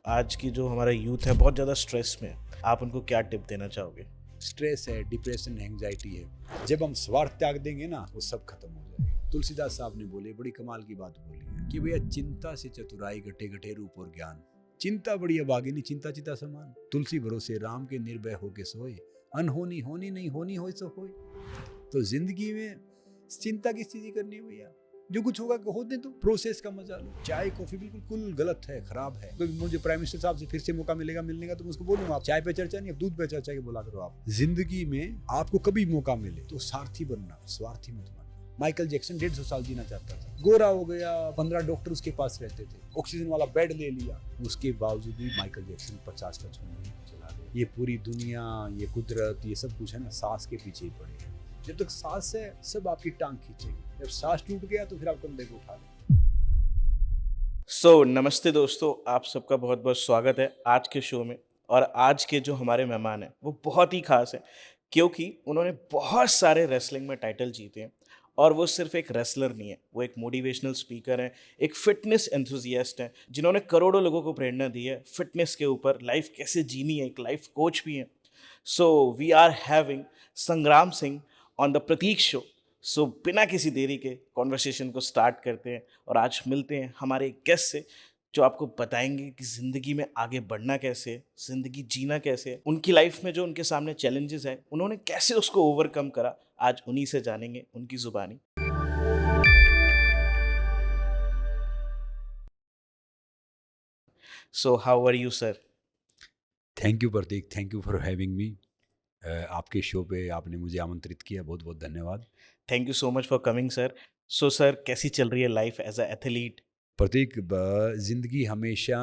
आज की जो हमारा यूथ है बहुत ज़्यादा स्ट्रेस में है, आप उनको क्या टिप देना चाहोगे? स्ट्रेस है, डिप्रेशन, एंग्जाइटी है। जब हम स्वार्थ त्याग देंगे ना, वो सब खत्म हो जाएगा। तुलसीदास साहब ने बोले, बड़ी कमाल की बात बोली है कि भैया चिंता से चतुराई घटे घटे रूप और ज्ञान। चिंता बड़ी अभागिनी, चिंता चिता समान। तुलसी भरोसे राम के निर्भय होके सोए, अनहोनी होनी नहीं, होनी होए सो होए। तो जिंदगी में चिंता किस चीज की करनी है भैया? जो कुछ होगा होने दो, प्रोसेस का मजा लो। चाय कॉफी बिल्कुल गलत है, खराब है। तो मुझे प्राइम मिनिस्टर साहब से फिर से मौका मिलेगा मिलने का, तो मैं उसको बोलूंगा आप चाय पे चर्चा नहीं, अब दूध पे चर्चा के बोला करो। आप जिंदगी में आपको कभी मौका मिले तो सारथी बनना, स्वार्थी मत बनना। माइकल जैक्सन 150 साल जीना चाहता था, गोरा हो गया, 15 डॉक्टर उसके पास रहते थे, ऑक्सीजन वाला बेड ले लिया, उसके बावजूद भी माइकल जैक्सन 50-55 में चला गया। ये पूरी दुनिया, ये कुदरत, ये सब कुछ है ना, सांस के पीछे ही पड़े हैं। जब तक सांस है सब आपकी टांग खींचेगी, जब सांस टूट गया तो फिर आप कंधे को उठा लें। नमस्ते दोस्तों, आप सबका बहुत बहुत स्वागत है आज के शो में। और आज के जो हमारे मेहमान हैं वो बहुत ही खास हैं, क्योंकि उन्होंने बहुत सारे रेसलिंग में टाइटल जीते हैं। और वो सिर्फ एक रेसलर नहीं है, वो एक मोटिवेशनल स्पीकर हैं, एक फिटनेस एंथुजियास्ट हैं, जिन्होंने करोड़ों लोगों को प्रेरणा दी है फिटनेस के ऊपर, लाइफ कैसे जीनी है, एक लाइफ कोच भी हैं। So we are having Sangram Singh on the Prateek show. So बिना किसी देरी के कॉन्वर्सेशन को स्टार्ट करते हैं और आज मिलते हैं हमारे गेस्ट से, जो आपको बताएंगे कि ज़िंदगी में आगे बढ़ना कैसे है, ज़िंदगी जीना कैसे है, उनकी लाइफ में जो उनके सामने चैलेंजेस हैं उन्होंने कैसे उसको ओवरकम करा। आज उन्हीं से जानेंगे, उनकी ज़ुबानी। So how are you sir? Thank you Prateek, thank you for having me. आपके शो पे आपने मुझे आमंत्रित किया, बहुत बहुत धन्यवाद। Thank you so much for coming sir. So sir, कैसी चल रही है लाइफ एज अ एथलीट? प्रतीक, जिंदगी हमेशा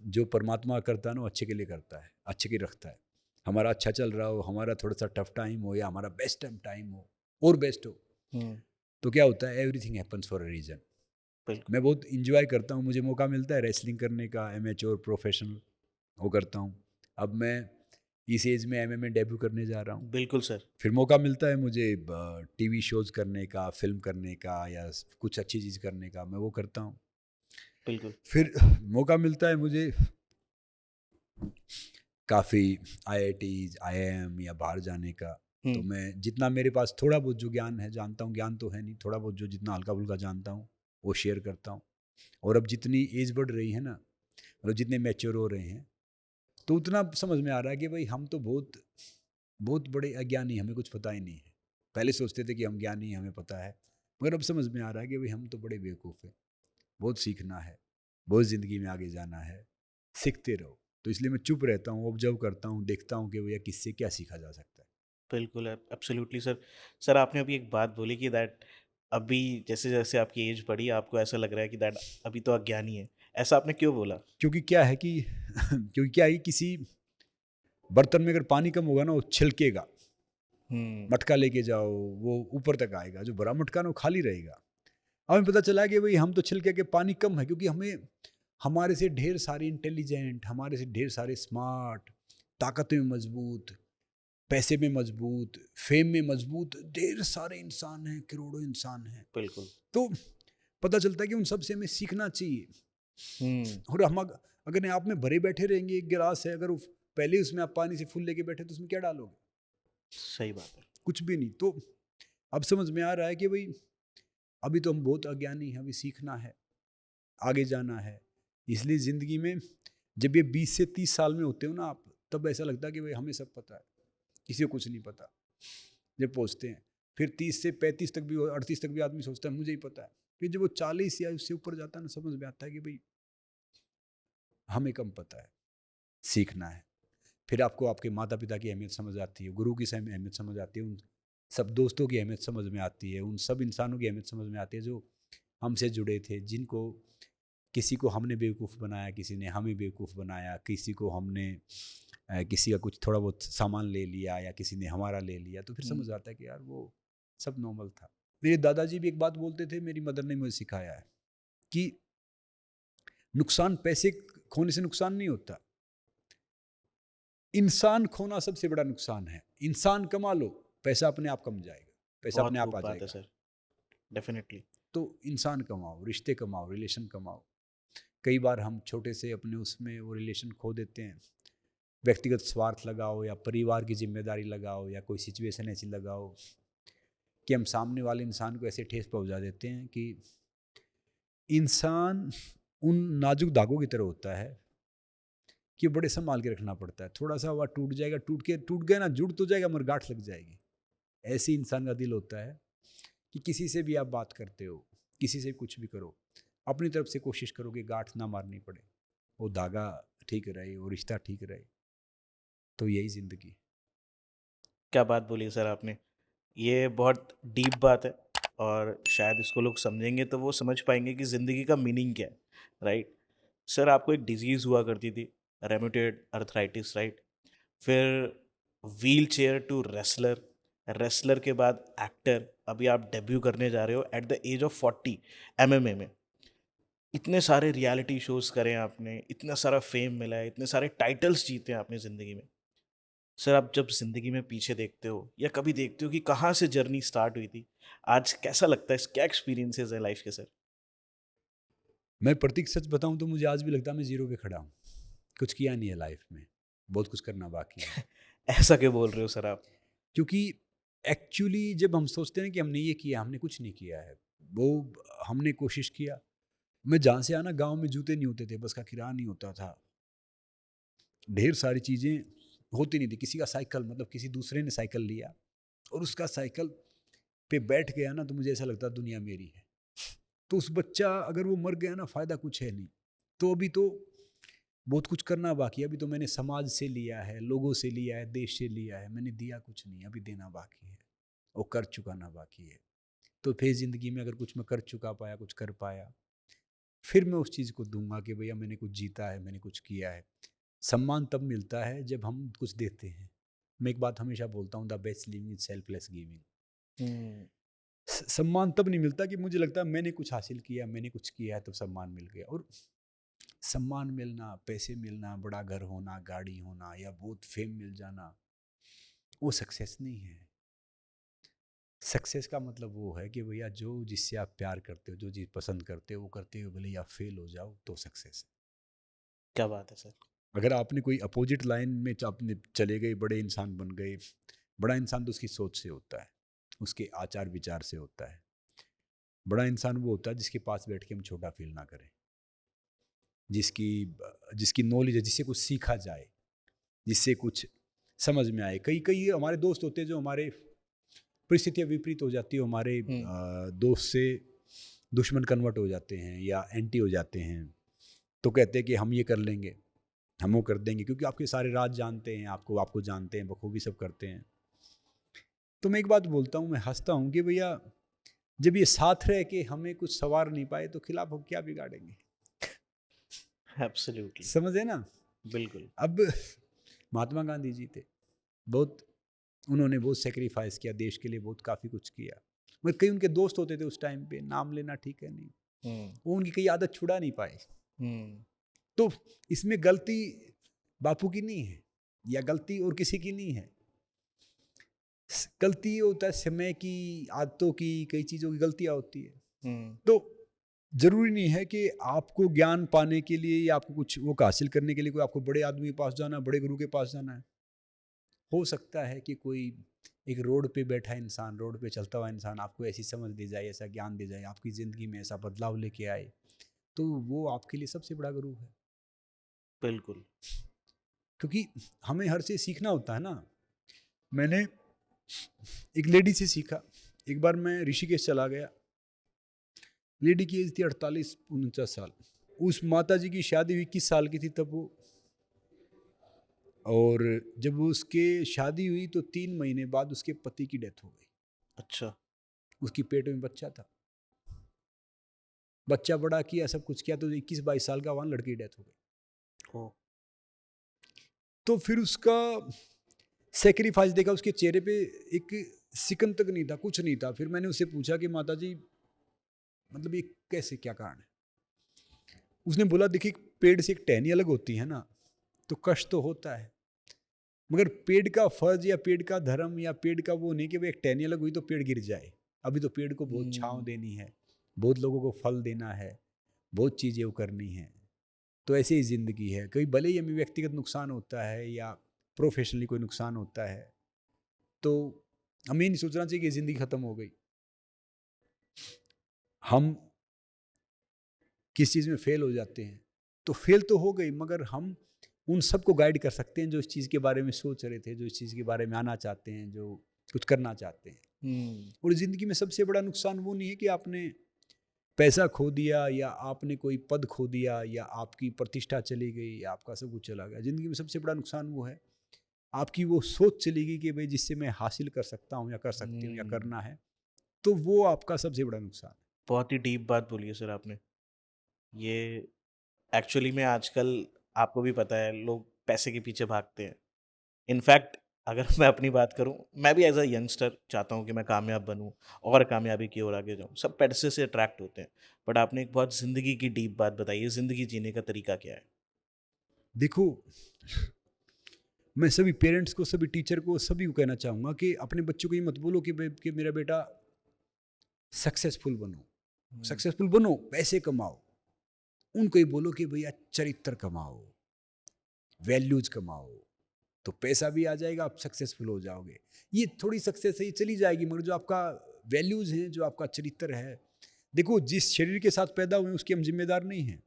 जो परमात्मा करता है ना, वो अच्छे के लिए करता है, अच्छे के लिए रखता है। हमारा अच्छा चल रहा हो, हमारा थोड़ा सा टफ टाइम हो या हमारा बेस्ट टाइम हो और बेस्ट हो, हम्म। तो क्या होता है, everything happens for a reason. बिल्कुल। मैं बहुत इंजॉय करता हूँ, मुझे मौका मिलता है रेसलिंग करने का, एमेच्योर प्रोफेशनल वो करता हूँ। अब मैं इस एज में एमएमए डेब्यू करने जा रहा हूँ। बिल्कुल सर। फिर मौका मिलता है मुझे टीवी शोज़ करने का, फिल्म करने का या कुछ अच्छी चीज़ करने का, मैं वो करता हूँ। बिल्कुल। फिर मौका मिलता है मुझे काफ़ी आईआईटीज़, आईआईएम या बाहर जाने का, तो हम्म। मैं जितना मेरे पास थोड़ा बहुत जो ज्ञान है जानता हूँ, ज्ञान तो है नहीं, थोड़ा बहुत जो जितना हल्का-फुल्का जानता हूँ, वो शेयर करता हूँ। और अब जितनी एज बढ़ रही है ना, मतलब जितने मैच्योर हो रहे हैं, तो उतना समझ में आ रहा है कि भाई हम तो बहुत बहुत बड़े अज्ञानी, हमें कुछ पता ही नहीं है। पहले सोचते थे कि हम ज्ञानी हैं, हमें पता है, मगर अब समझ में आ रहा है कि भाई हम तो बड़े बेवकूफ़ हैं। बहुत सीखना है, बहुत ज़िंदगी में आगे जाना है, सीखते रहो। तो इसलिए मैं चुप रहता हूँ, ऑब्जर्व करता हूँ, देखता हूँ कि भैया किससे क्या सीखा जा सकता है। बिल्कुल, एब्सोल्युटली सर। सर, आपने अभी एक बात बोली कि दैट अभी जैसे-जैसे आपकी एज बढ़ी, आपको ऐसा लग रहा है कि दैट अभी तो अज्ञानी है। ऐसा आपने क्यों बोला? क्योंकि क्या है कि क्योंकि क्या है कि किसी बर्तन में अगर पानी कम होगा ना, वो छलकेगा। हुँ। मटका लेके जाओ, वो ऊपर तक आएगा, जो भरा मटका ना वो खाली रहेगा। हमें पता चला कि भाई हम तो छिलके के पानी कम है, क्योंकि हमें हमारे से ढेर सारे इंटेलिजेंट, हमारे से ढेर सारे स्मार्ट, ताकत में मजबूत, पैसे में मजबूत, फेम में मजबूत ढेर सारे इंसान हैं, करोड़ों इंसान हैं। बिल्कुल। तो पता चलता है कि उन सब से हमें सीखना चाहिए। हुँ। और हम अगर आप में भरे बैठे रहेंगे, एक गिलास है, अगर पहले उसमें आप पानी से फुल लेके बैठे तो उसमें क्या डालोगे? सही बात है। कुछ भी नहीं। तो अब समझ में आ रहा है कि भाई अभी तो हम बहुत अज्ञानी हैं, अभी सीखना है, आगे जाना है। इसलिए ज़िंदगी में जब ये 20 से 30 साल में होते हो ना आप, तब ऐसा लगता है कि भाई हमें सब पता है, किसी को कुछ नहीं पता। जब पहुँचते हैं, फिर 30 से 35 तक भी, 38 तक भी आदमी सोचता है मुझे ही पता है। फिर जब वो 40 या उससे ऊपर जाता है ना, समझ में आता है कि भाई हमें कम पता है, सीखना है। फिर आपको आपके माता-पिता की अहमियत समझ आती है, गुरु की अहमियत समझ आती है, उन सब दोस्तों की अहमियत समझ में आती है, उन सब इंसानों की अहमियत समझ में आती है जो हमसे जुड़े थे, जिनको किसी को हमने बेवकूफ़ बनाया, किसी ने हमें बेवकूफ़ बनाया, किसी को हमने किसी का कुछ थोड़ा बहुत सामान ले लिया या किसी ने हमारा ले लिया, तो फिर हुँ। समझ आता है कि यार वो सब नॉर्मल था। मेरे दादाजी भी एक बात बोलते थे, मेरी मदर ने मुझे सिखाया है कि नुकसान पैसे खोने से नुकसान नहीं होता, इंसान खोना सबसे बड़ा नुकसान है। इंसान कमा लो, पैसा अपने आप कम जाएगा, पैसा बहुत अपने आप खूब आ बात है जाएगा। सर। डेफ़िनिटली। तो इंसान कमाओ, रिश्ते कमाओ, रिलेशन कमाओ, कई बार हम छोटे से अपने उसमें वो रिलेशन खो देते हैं, व्यक्तिगत स्वार्थ लगाओ या परिवार की जिम्मेदारी लगाओ या कोई सिचुएशन ऐसी लगाओ कि हम सामने वाले इंसान को ऐसे ठेस पहुंचा देते हैं कि इंसान उन नाजुक धागों की तरह होता है कि बड़े संभाल के रखना पड़ता है। थोड़ा सा हुआ टूट जाएगा, टूट गया ना, जुड़ तो जाएगा मगर गांठ लग जाएगी। ऐसे इंसान का दिल होता है कि किसी से भी आप बात करते हो, किसी से कुछ भी करो, अपनी तरफ से कोशिश करो कि गांठ ना मारनी पड़े, वो धागा ठीक रहे, वो रिश्ता ठीक रहे। तो यही जिंदगी है। क्या बात बोली सर आपने। ये बहुत डीप बात है और शायद इसको लोग समझेंगे तो वो समझ पाएंगे कि ज़िंदगी का मीनिंग क्या है, राइट? सर आपको एक डिजीज़ हुआ करती थी, रेमेटॉइड अर्थराइटिस, राइट? फिर wheelchair to wrestler, wrestler के बाद एक्टर, अभी आप डेब्यू करने जा रहे हो at the age of 40 MMA में। इतने सारे रियलिटी शोज़ करे आपने, इतना सारा फेम मिला है, इतने सारे टाइटल्स जीते हैं आपने ज़िंदगी में। सर आप जब ज़िंदगी में पीछे देखते हो या कभी देखते हो कि कहाँ से जर्नी स्टार्ट हुई थी, आज कैसा लगता है? क्या एक्सपीरियंसेस हैं लाइफ के सर? मैं प्रतीक सच बताऊं तो मुझे आज भी लगता है मैं जीरो पे खड़ा हूँ। कुछ किया नहीं है लाइफ में, बहुत कुछ करना बाकी है। ऐसा क्यों बोल रहे हो सर आप? क्योंकि एक्चुअली जब हम सोचते हैं कि हमने ये किया, हमने कुछ नहीं किया है। वो हमने कोशिश किया। मैं जहाँ से आना, गांव में जूते नहीं होते थे, बस का किराया नहीं होता था, ढेर सारी चीज़ें होती नहीं थी। किसी का साइकिल, मतलब किसी दूसरे ने साइकिल लिया और उसका साइकिल पे बैठ गया ना, तो मुझे ऐसा लगता दुनिया मेरी है। तो उस बच्चा अगर वो मर गया ना, फ़ायदा कुछ है नहीं। तो अभी तो बहुत कुछ करना बाकी है। अभी तो मैंने समाज से लिया है, लोगों से लिया है, देश से लिया है, मैंने दिया कुछ नहीं, अभी देना बाकी है और कर चुकाना बाकी है। तो फिर ज़िंदगी में अगर कुछ मैं कर चुका पाया, कुछ कर पाया, फिर मैं उस चीज़ को दूंगा कि भैया मैंने कुछ जीता है, मैंने कुछ किया है। सम्मान तब मिलता है जब हम कुछ देते हैं। मैं एक बात हमेशा बोलता हूँ, the best living is selfless giving. हुँ, सम्मान तब नहीं मिलता कि मुझे लगता है मैंने कुछ हासिल किया, मैंने कुछ किया है तो सम्मान मिल गया। और सम्मान मिलना, पैसे मिलना, बड़ा घर होना, गाड़ी होना या बहुत फेम मिल जाना, वो सक्सेस नहीं है। सक्सेस का मतलब वो है कि भैया जो जिससे आप प्यार करते हो, जो चीज़ पसंद करते हो, वो करते हुए भले ही आप फेल हो जाओ तो सक्सेस है। क्या बात है सर। अगर आपने कोई अपोजिट लाइन में आपने चले गए, बड़े इंसान बन गए, बड़ा इंसान तो उसकी सोच से होता है, उसके आचार विचार से होता है। बड़ा इंसान वो होता है जिसके पास बैठ के हम छोटा फील ना करें, जिसकी जिसकी नॉलेज है, जिससे कुछ सीखा जाए, जिससे कुछ समझ में आए। कई कई हमारे दोस्त होते हैं जो हमारे परिस्थितियाँ विपरीत हो जाती है, हमारे हुँ, दोस्त से दुश्मन कन्वर्ट हो जाते हैं या एंटी हो जाते हैं। तो कहते हैं कि हम ये कर लेंगे, हम वो कर देंगे, क्योंकि आपके सारे राज जानते हैं, आपको आपको जानते हैं, बखूबी सब करते हैं। तो मैं एक बात बोलता हूँ, मैं हंसता हूँ कि भैया जब ये साथ रह के हमें कुछ सवार नहीं पाए तो खिलाफ हम क्या बिगाड़ेंगे। एब्सोल्युटली, समझे ना। बिल्कुल। अब महात्मा गांधी जी थे, बहुत उन्होंने बहुत सेक्रीफाइस किया देश के लिए, बहुत काफ़ी कुछ किया। मगर कई उनके दोस्त होते थे उस टाइम पे, नाम लेना ठीक है नहीं, हुँ, वो उनकी कई आदत छुड़ा नहीं पाए। हुँ, तो इसमें गलती बापू की नहीं है या गलती और किसी की नहीं है। गलती होता है समय की, आदतों की, कई चीज़ों की गलतियाँ होती है। हुँ, तो ज़रूरी नहीं है कि आपको ज्ञान पाने के लिए या आपको कुछ वो हासिल करने के लिए कोई आपको बड़े आदमी के पास जाना है, बड़े गुरु के पास जाना है। हो सकता है कि कोई एक रोड पे बैठा इंसान, रोड पे चलता हुआ इंसान आपको ऐसी समझ दे जाए, ऐसा ज्ञान दे जाए, आपकी ज़िंदगी में ऐसा बदलाव लेके आए, तो वो आपके लिए सबसे बड़ा गुरु है। बिल्कुल। क्योंकि हमें हर चीज़ सीखना होता है ना। मैंने एक लेडी से सीखा। एक बार मैं ऋषिकेश चला गया, लेडी की एज थी 48-49 साल। उस माता जी की शादी 21 साल की थी तब वो। और जब उसके शादी हुई तो 3 महीने बाद उसके पति की डेथ हो गई। अच्छा, उसकी पेट में बच्चा था, बच्चा बड़ा किया, सब कुछ किया, तो 21-22 साल का वहाँ लड़की की डेथ हो गई। ओह! तो फिर उसका सेक्रीफाइस देखा, उसके चेहरे पे एक सिकन तक नहीं था, कुछ नहीं था। फिर मैंने उससे पूछा कि माता जी मतलब ये कैसे, क्या कारण है। उसने बोला देखिए, पेड़ से एक टहनी अलग होती है ना, तो कष्ट तो होता है, मगर पेड़ का फर्ज या पेड़ का धर्म या पेड़ का वो नहीं कि वो एक टहनी अलग हुई तो पेड़ गिर जाए। अभी तो पेड़ को बहुत छांव हुँ, देनी है, बहुत लोगों को फल देना है, बहुत चीज़ें वो करनी है। तो ऐसे ही ज़िंदगी है, कभी भले ही हमें व्यक्तिगत नुकसान होता है या प्रोफेशनली कोई नुकसान होता है, तो हमें ये नहीं सोचना चाहिए कि ज़िंदगी ख़त्म हो गई। हम किस चीज़ में फ़ेल हो जाते हैं, तो फ़ेल तो हो गई, मगर हम उन सबको गाइड कर सकते हैं जो इस चीज़ के बारे में सोच रहे थे, जो इस चीज़ के बारे में आना चाहते हैं, जो कुछ करना चाहते हैं। हुँ, और ज़िंदगी में सबसे बड़ा नुकसान वो नहीं है कि आपने पैसा खो दिया या आपने कोई पद खो दिया या आपकी प्रतिष्ठा चली गई या आपका सब कुछ चला गया। ज़िंदगी में सबसे बड़ा नुकसान वो है, आपकी वो सोच चली गई कि भई जिससे मैं हासिल कर सकता हूँ या कर सकती हूँ या हुँ। करना है, तो वो आपका सबसे बड़ा नुकसान है। बहुत ही डीप बात बोली है सर आपने। ये एक्चुअली में आजकल आपको भी पता है लोग पैसे के पीछे भागते हैं। इनफैक्ट अगर मैं अपनी बात करूँ, मैं भी एज़ अ यंगस्टर चाहता हूँ कि मैं कामयाब बनूँ और कामयाबी की ओर आगे जाऊँ। सब पैसे से अट्रैक्ट होते हैं। बट आपने एक बहुत ज़िंदगी की डीप बात बताई है, ज़िंदगी जीने का तरीका क्या है? देखो, मैं सभी पेरेंट्स को, सभी टीचर को, सभी को कहना चाहूँगा कि अपने बच्चों को ये मत बोलो कि मेरा बेटा सक्सेसफुल बनो। हुँ, सक्सेसफुल बनो, पैसे कमाओ। उनको ये बोलो कि भैया चरित्र कमाओ, वैल्यूज़ कमाओ। तो पैसा भी आ जाएगा, आप सक्सेसफुल हो जाओगे। ये थोड़ी सक्सेस है, ये चली जाएगी, मगर जो आपका वैल्यूज़ हैं, जो आपका चरित्र है, देखो जिस शरीर के साथ पैदा हुए उसके हम ज़िम्मेदार नहीं हैं,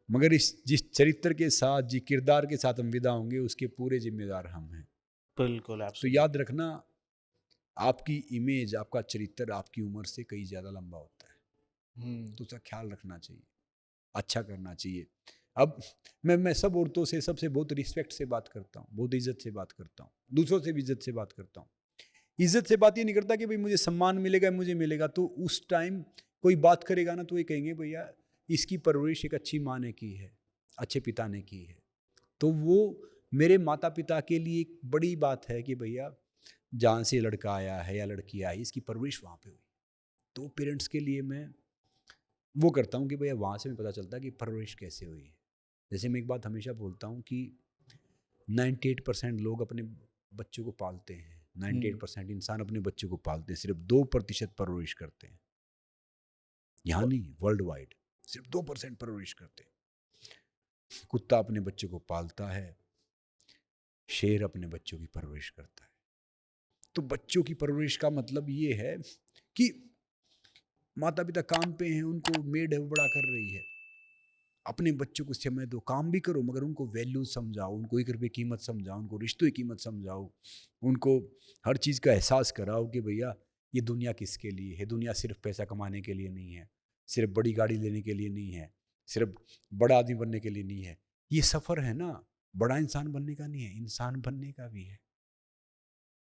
मगर इस जिस चरित्र के साथ, जिस किरदार के साथ हम विदा होंगे, उसके पूरे ज़िम्मेदार हम हैं। बिल्कुल तो एब्सोल्यूट। याद रखना, आपकी इमेज, आपका चरित्र आपकी उम्र से कहीं ज़्यादा लंबा होता है, हुँ, तो उसका ख्याल रखना चाहिए, अच्छा करना चाहिए। अब मैं सब औरतों से सबसे बहुत रिस्पेक्ट से बात करता हूँ, बहुत इज़्ज़त से बात करता हूँ, दूसरों से भी इज़्ज़त से बात करता हूँ। इज़्ज़त से बात ये नहीं करता कि भई मुझे सम्मान मिलेगा, मुझे मिलेगा, तो उस टाइम कोई बात करेगा ना तो ये कहेंगे भैया इसकी परवरिश एक अच्छी माँ ने की है, अच्छे पिता ने की है। तो वो मेरे माता-पिता के लिए एक बड़ी बात है कि भैया जहाँ से लड़का आया है या लड़की आई, इसकी परवरिश वहाँ पे हुई। तो पेरेंट्स के लिए मैं वो करता हूँ कि भैया वहाँ से भी पता चलता है कि परवरिश कैसे हुई है। जैसे मैं एक बात हमेशा बोलता हूँ कि 98% लोग अपने बच्चों को पालते हैं, हुँ, 98% इंसान अपने बच्चों को पालते हैं, सिर्फ 2% परवरिश करते हैं। यहाँ ब नहीं, वर्ल्ड वाइड सिर्फ 2% परवरिश करते हैं। कुत्ता अपने बच्चों को पालता है, शेर अपने बच्चों की परवरिश करता है। तो बच्चों की परवरिश का मतलब ये है कि माता पिता काम पे हैं, उनको मेड है वो बड़ा कर रही है, अपने बच्चों को समय दो, काम भी करो, मगर उनको वैल्यू समझाओ, उनको 1 रुपये कीमत समझाओ, उनको रिश्तों की कीमत समझाओ, उनको हर चीज़ का एहसास कराओ कि भैया ये दुनिया किसके लिए है, दुनिया सिर्फ पैसा कमाने के लिए नहीं है, सिर्फ बड़ी गाड़ी लेने के लिए नहीं है, सिर्फ बड़ा आदमी बनने के लिए नहीं है। ये सफ़र है ना, बड़ा इंसान बनने का नहीं है, इंसान बनने का भी है।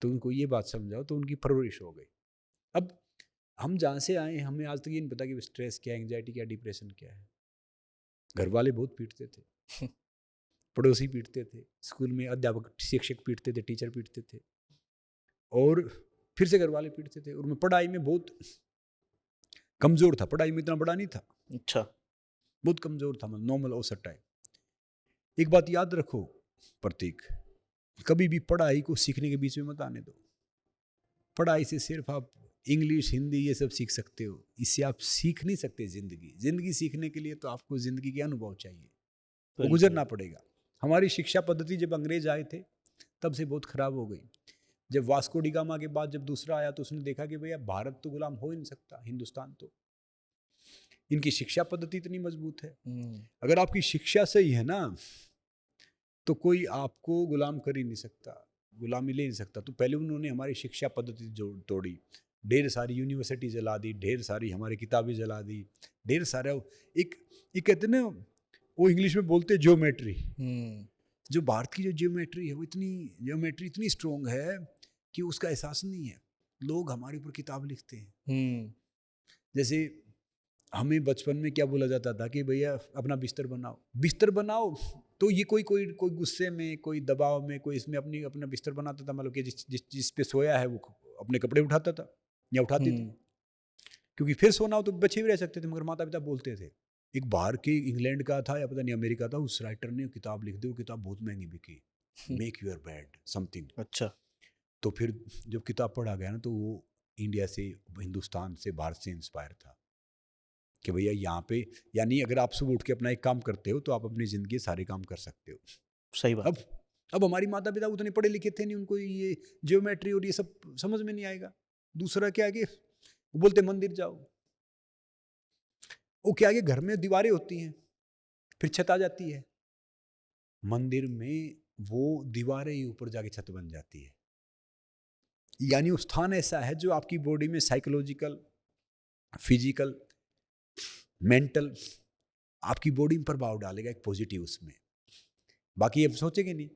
तो उनको ये बात समझाओ, तो उनकी परवरिश हो गई। अब हम जहाँ से आए हैं, हमें आज तक ये नहीं पता कि स्ट्रेस क्या है, एंग्जायटी क्या है, डिप्रेशन क्या है। घर वाले बहुत पीटते थे, पड़ोसी पीटते थे, स्कूल में अध्यापक शिक्षक पीटते थे, टीचर पीटते थे, और फिर से घर वाले पीटते थे, और मैं पढ़ाई में बहुत कमज़ोर था, पढ़ाई में इतना बड़ा नहीं था, अच्छा। बहुत कमज़ोर था, मतलब नॉर्मल औसत टाइप। एक बात याद रखो प्रतीक, कभी भी पढ़ाई को सीखने के बीच में मत आने दो। पढ़ाई से सिर्फ आप इंग्लिश, हिंदी ये सब सीख सकते हो, इससे आप सीख नहीं सकते ज़िंदगी। ज़िंदगी सीखने के लिए तो आपको ज़िंदगी के अनुभव चाहिए, वो बिल्कुल। गुज़रना पड़ेगा। हमारी शिक्षा पद्धति जब अंग्रेज़ आए थे, तब से बहुत ख़राब हो गई। जब वास्को डी गामा के बाद जब दूसरा आया तो उसने देखा कि भैया भारत तो गुलाम हो ही नहीं सकता, हिंदुस्तान तो। इनकी शिक्षा पद्धति इतनी मजबूत है। हुँ, अगर आपकी शिक्षा सही है ना, तो कोई आपको गुलाम कर ही नहीं सकता, गुलामी ले नहीं सकता। तो पहले उन्होंने हमारी शिक्षा पद्धति जो तोड़ी, ढेर सारी यूनिवर्सिटी जला दी, ढेर सारी हमारी किताबें जला दी, ढेर सारा एक एक कहते हैं ना, वो इंग्लिश में बोलते हैं ज्योमेट्री। हुँ, जो भारत की जो ज्योमेट्री है वो इतनी ज्योमेट्री इतनी स्ट्रॉन्ग है कि उसका एहसास नहीं है। लोग हमारे ऊपर किताब लिखते हैं। हुँ, जैसे हमें बचपन में क्या बोला जाता था कि भैया अपना बिस्तर बनाओ, बिस्तर बनाओ, तो ये कोई कोई कोई गुस्से में, कोई दबाव में, कोई इसमें अपनी अपना बिस्तर बनाता था, मतलब कि जिस जिस जिस पे सोया है वो अपने कपड़े उठाता था या उठाती थी, हुँ, क्योंकि फिर सोना हो तो बचे भी रह सकते थे, मगर माता पिता बोलते थे। एक बाहर के इंग्लैंड का था या पता नहीं अमेरिका था, उस राइटर ने किताब लिख दी, वो किताब बहुत महंगी बिकी, हुँ, मेक योर बेड समथिंग। अच्छा। तो फिर जब किताब पढ़ा गया ना, तो वो इंडिया से, हिंदुस्तान से, भारत से इंस्पायर था कि भैया यहाँ पे, यानी अगर आप सुबह उठ के अपना एक काम करते हो तो आप अपनी ज़िंदगी के सारे काम कर सकते हो। सही बात अब है। अब हमारी माता-पिता उतने पढ़े लिखे थे नहीं, उनको ये ज्योमेट्री और ये सब समझ में नहीं आएगा। दूसरा क्या है कि वो बोलते मंदिर जाओ। वो क्या है कि घर में दीवारें होती हैं, फिर छत आ जाती है। मंदिर में वो दीवारें ही ऊपर जाके छत बन जाती है। यानी वो स्थान ऐसा है जो आपकी बॉडी में साइकोलॉजिकल, फिजिकल, मेंटल, आपकी बॉडी में प्रभाव डालेगा एक पॉजिटिव उसमें। बाकी हम सोचेंगे नहीं।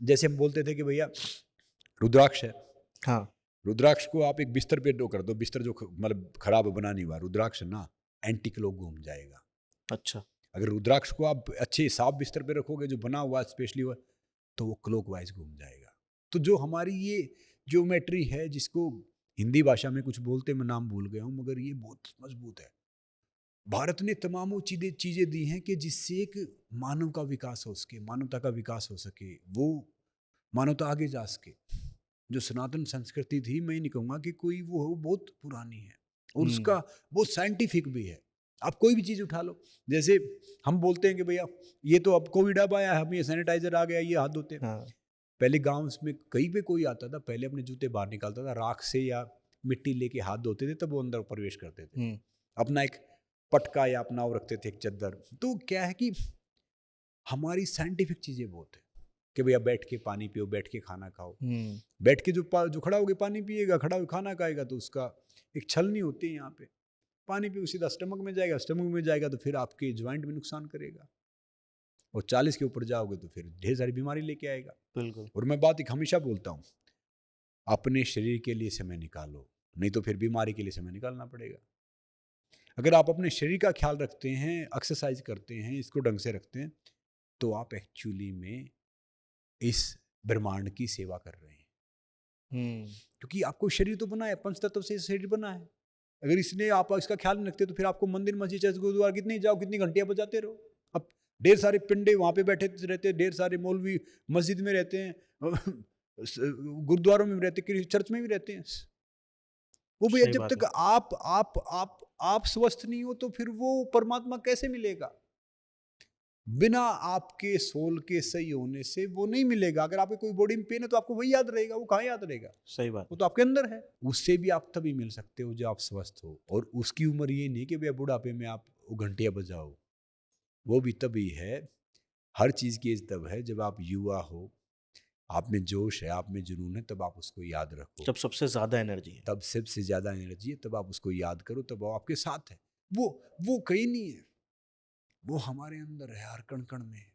जैसे हम बोलते थे कि भैया रुद्राक्ष है, हाँ, रुद्राक्ष को आप एक बिस्तर पे डो कर दो, बिस्तर जो मतलब खराब बना नहीं हुआ, रुद्राक्ष ना एंटी क्लॉक घूम जाएगा। अच्छा। अगर रुद्राक्ष को आप अच्छे साफ बिस्तर पे रखोगे जो बना हुआ स्पेशली हुआ, तो वो क्लॉक वाइज घूम जाएगा। तो जो हमारी ये ज्योमेट्री है, जिसको हिंदी भाषा में कुछ बोलते, मैं नाम भूल गया हूँ, मगर ये बहुत मजबूत है। भारत ने तमामों चीजें दी हैं कि जिससे एक मानव का विकास हो सके, मानवता का विकास हो सके, वो मानवता आगे जा सके। जो सनातन संस्कृति थी, मैं ये नहीं कहूँगा कि कोई वो हो, बहुत पुरानी है और हुँ, उसका बहुत साइंटिफिक भी है। आप कोई भी चीज़ उठा लो, जैसे हम बोलते हैं कि भैया ये तो अब कोविड अब आया, हम ये सैनिटाइजर आ गया, ये हाथ धोते हैं। हाँ, पहले गांव में कहीं पे कोई आता था, पहले अपने जूते बाहर निकालता था, राख से या मिट्टी लेके हाथ धोते थे, तब वो अंदर प्रवेश करते थे। हुँ, अपना एक पटका या अपना वो रखते थे, एक चद्दर। तो क्या है कि हमारी साइंटिफिक चीज़ें बहुत है कि भैया बैठ के पानी पियो, बैठ के खाना खाओ। हुँ, बैठ के जो खड़ा होके पानी पिएगा, खड़ा होके खाना खाएगा, तो उसका एक छलनी होती है यहाँ पे। पानी पियो सीधा स्टमक में जाएगा, स्टमक में जाएगा तो फिर आपके ज्वाइंट में नुकसान करेगा, और 40 के ऊपर जाओगे तो फिर ढेर सारी बीमारी लेके आएगा। बिल्कुल। और मैं बात एक हमेशा बोलता हूँ, अपने शरीर के लिए समय निकालो, नहीं तो फिर बीमारी के लिए समय निकालना पड़ेगा। अगर आप अपने शरीर का ख्याल रखते हैं, एक्सरसाइज करते हैं, इसको ढंग से रखते हैं, तो आप एक्चुअली में इस ब्रह्मांड की सेवा कर रहे हैं। हुँ, क्योंकि आपको शरीर तो बना है, पंच तत्व से शरीर बना है। अगर इसने आप इसका ख्याल नहीं रखते तो फिर आपको मंदिर मस्जिद चर्च गुरुद्वारा कितनी जाओ, कितनी घंटियां बजाते रहो। अब ढेर सारे पिंडे वहां पे बैठे रहते हैं, ढेर सारे मौलवी मस्जिद में रहते हैं, गुरुद्वारों में भी रहते हैं, चर्च में भी रहते हैं। वो भैया सही जब बात तक है। आप स्वस्थ नहीं हो तो फिर वो परमात्मा कैसे मिलेगा? बिना आपके सोल के सही होने से वो नहीं मिलेगा। अगर आपके कोई बॉडी में पेन है तो आपको वही याद रहेगा, वो कहाँ याद रहेगा? सही बात वो है। तो आपके अंदर है। उससे भी आप तभी मिल सकते हो जब आप स्वस्थ हो, और उसकी उम्र ये नहीं कि भैया बुढ़ापे में आप वो घंटियां बजाओ। वो भी तभी है, हर चीज की एज तब है जब आप युवा हो, आप में जोश है, आप में जुनून है, तब आप उसको याद रखो। जब सबसे ज़्यादा एनर्जी है। तब सबसे ज्यादा एनर्जी है, तब आप उसको याद करो, तब वो आपके साथ है। वो वो कहीं नहीं है, वो हमारे अंदर है, हर कण कण में है।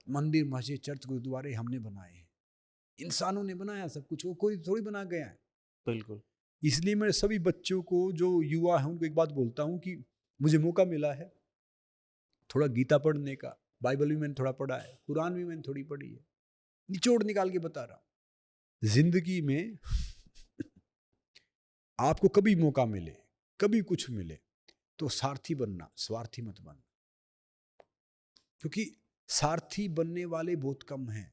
मंदिर मस्जिद चर्च गुरुद्वारे हमने बनाए हैं, इंसानों ने बनाया सब कुछ, वो कोई थोड़ी बना गया है। बिल्कुल। इसलिए मैं सभी बच्चों को, जो युवा हैं, उनको एक बात बोलता हूँ कि मुझे मौका मिला है थोड़ा गीता पढ़ने का, बाइबल भी मैंने थोड़ा पढ़ा है, कुरान भी मैंने थोड़ी पढ़ी है, निचोड़ निकाल के बता रहा हूँ। जिंदगी में आपको कभी मौका मिले, कभी कुछ मिले, तो सारथी बनना, स्वार्थी मत बनना। क्योंकि सारथी बनने वाले बहुत कम हैं,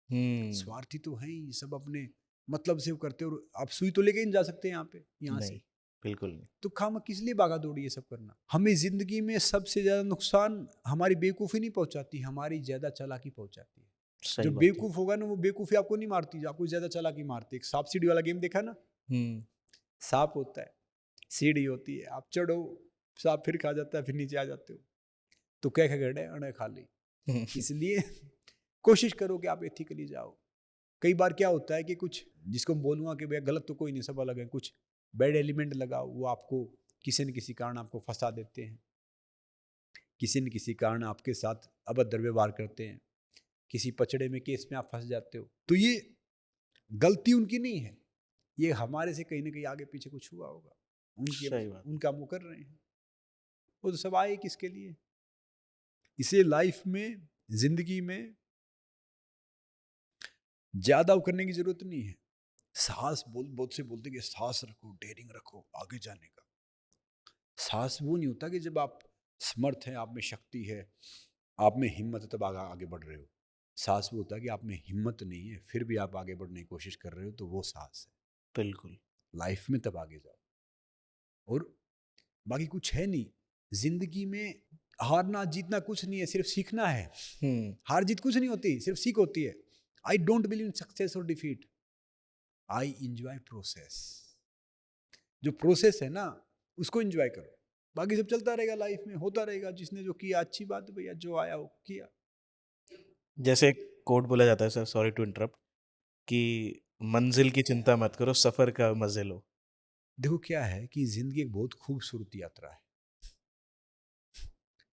हुँ, स्वार्थी तो हैं ही, सब अपने मतलब से वो करते, और आप सुई तो लेके नहीं जा सकते यहाँ पे, यहाँ नहीं, से। बिल्कुल नहीं। तो खामा किस लिए भागा दौड़ी ये सब करना? हमें जिंदगी में सबसे ज्यादा नुकसान हमारी बेवकूफी नहीं पहुंचाती, हमारी ज्यादा चालाकी पहुंचाती है। जो सही बात है। बेवकूफ होगा ना, वो बेवकूफी आपको नहीं मारती, जो आपको ज्यादा चालाकी मारती है। एक सांप सीढ़ी वाला गेम देखा ना? हुँ, सांप होता है, सीढ़ी होती है, आप चढ़ो, सांप फिर खा जाता है, फिर नीचे आ जाते हो। तो क्या क्या गड़े अड़े खा ली। इसलिए कोशिश करो कि आप एथिकली जाओ। कई बार क्या होता है कि कुछ, जिसको मैं बोलूंगा कि भैया गलत तो कोई नहीं, सब अलग है, कुछ बैड एलिमेंट लगाओ, वो आपको किसी न किसी कारण आपको फंसा देते हैं, किसी न किसी कारण आपके साथ अभद्र व्यवहार करते हैं, किसी पचड़े में, केस में आप फंस जाते हो। तो ये गलती उनकी नहीं है, ये हमारे से कहीं ना कहीं आगे पीछे कुछ हुआ होगा, उनके सही बात है। उनका वो कर रहे हैं। वो तो सब आए किसके लिए? इसे लाइफ में, जिंदगी में ज्यादा वो करने की जरूरत नहीं है। साहस, बहुत से बोलते कि साहस रखो, डेयरिंग रखो आगे जाने का। साहस वो नहीं होता कि जब आप समर्थ हैं, आप में शक्ति है, आप में हिम्मत है, तब आगे बढ़ रहे हो। साहस वो होता है कि आप में हिम्मत नहीं है, फिर भी आप आगे बढ़ने की कोशिश कर रहे हो, तो वो साहस है। बिल्कुल। लाइफ में तब आगे जाओ। और बाकी कुछ है नहीं जिंदगी में। हारना जीतना कुछ नहीं है, सिर्फ सीखना है। हम्म। हार जीत कुछ नहीं होती, सिर्फ सीख होती है। I don't believe in success और डिफीट, आई इंजॉय प्रोसेस। जो प्रोसेस है ना उसको एंजॉय करो, बाकी सब चलता रहेगा, लाइफ में होता रहेगा। जिसने जो किया अच्छी बात है भैया, जो आया वो किया। जैसे एक कोट बोला जाता है सर, सॉरी टू इंटरप्ट, कि मंजिल की चिंता मत करो, सफर का मजे लो। देखो क्या है कि जिंदगी एक बहुत खूबसूरत यात्रा है,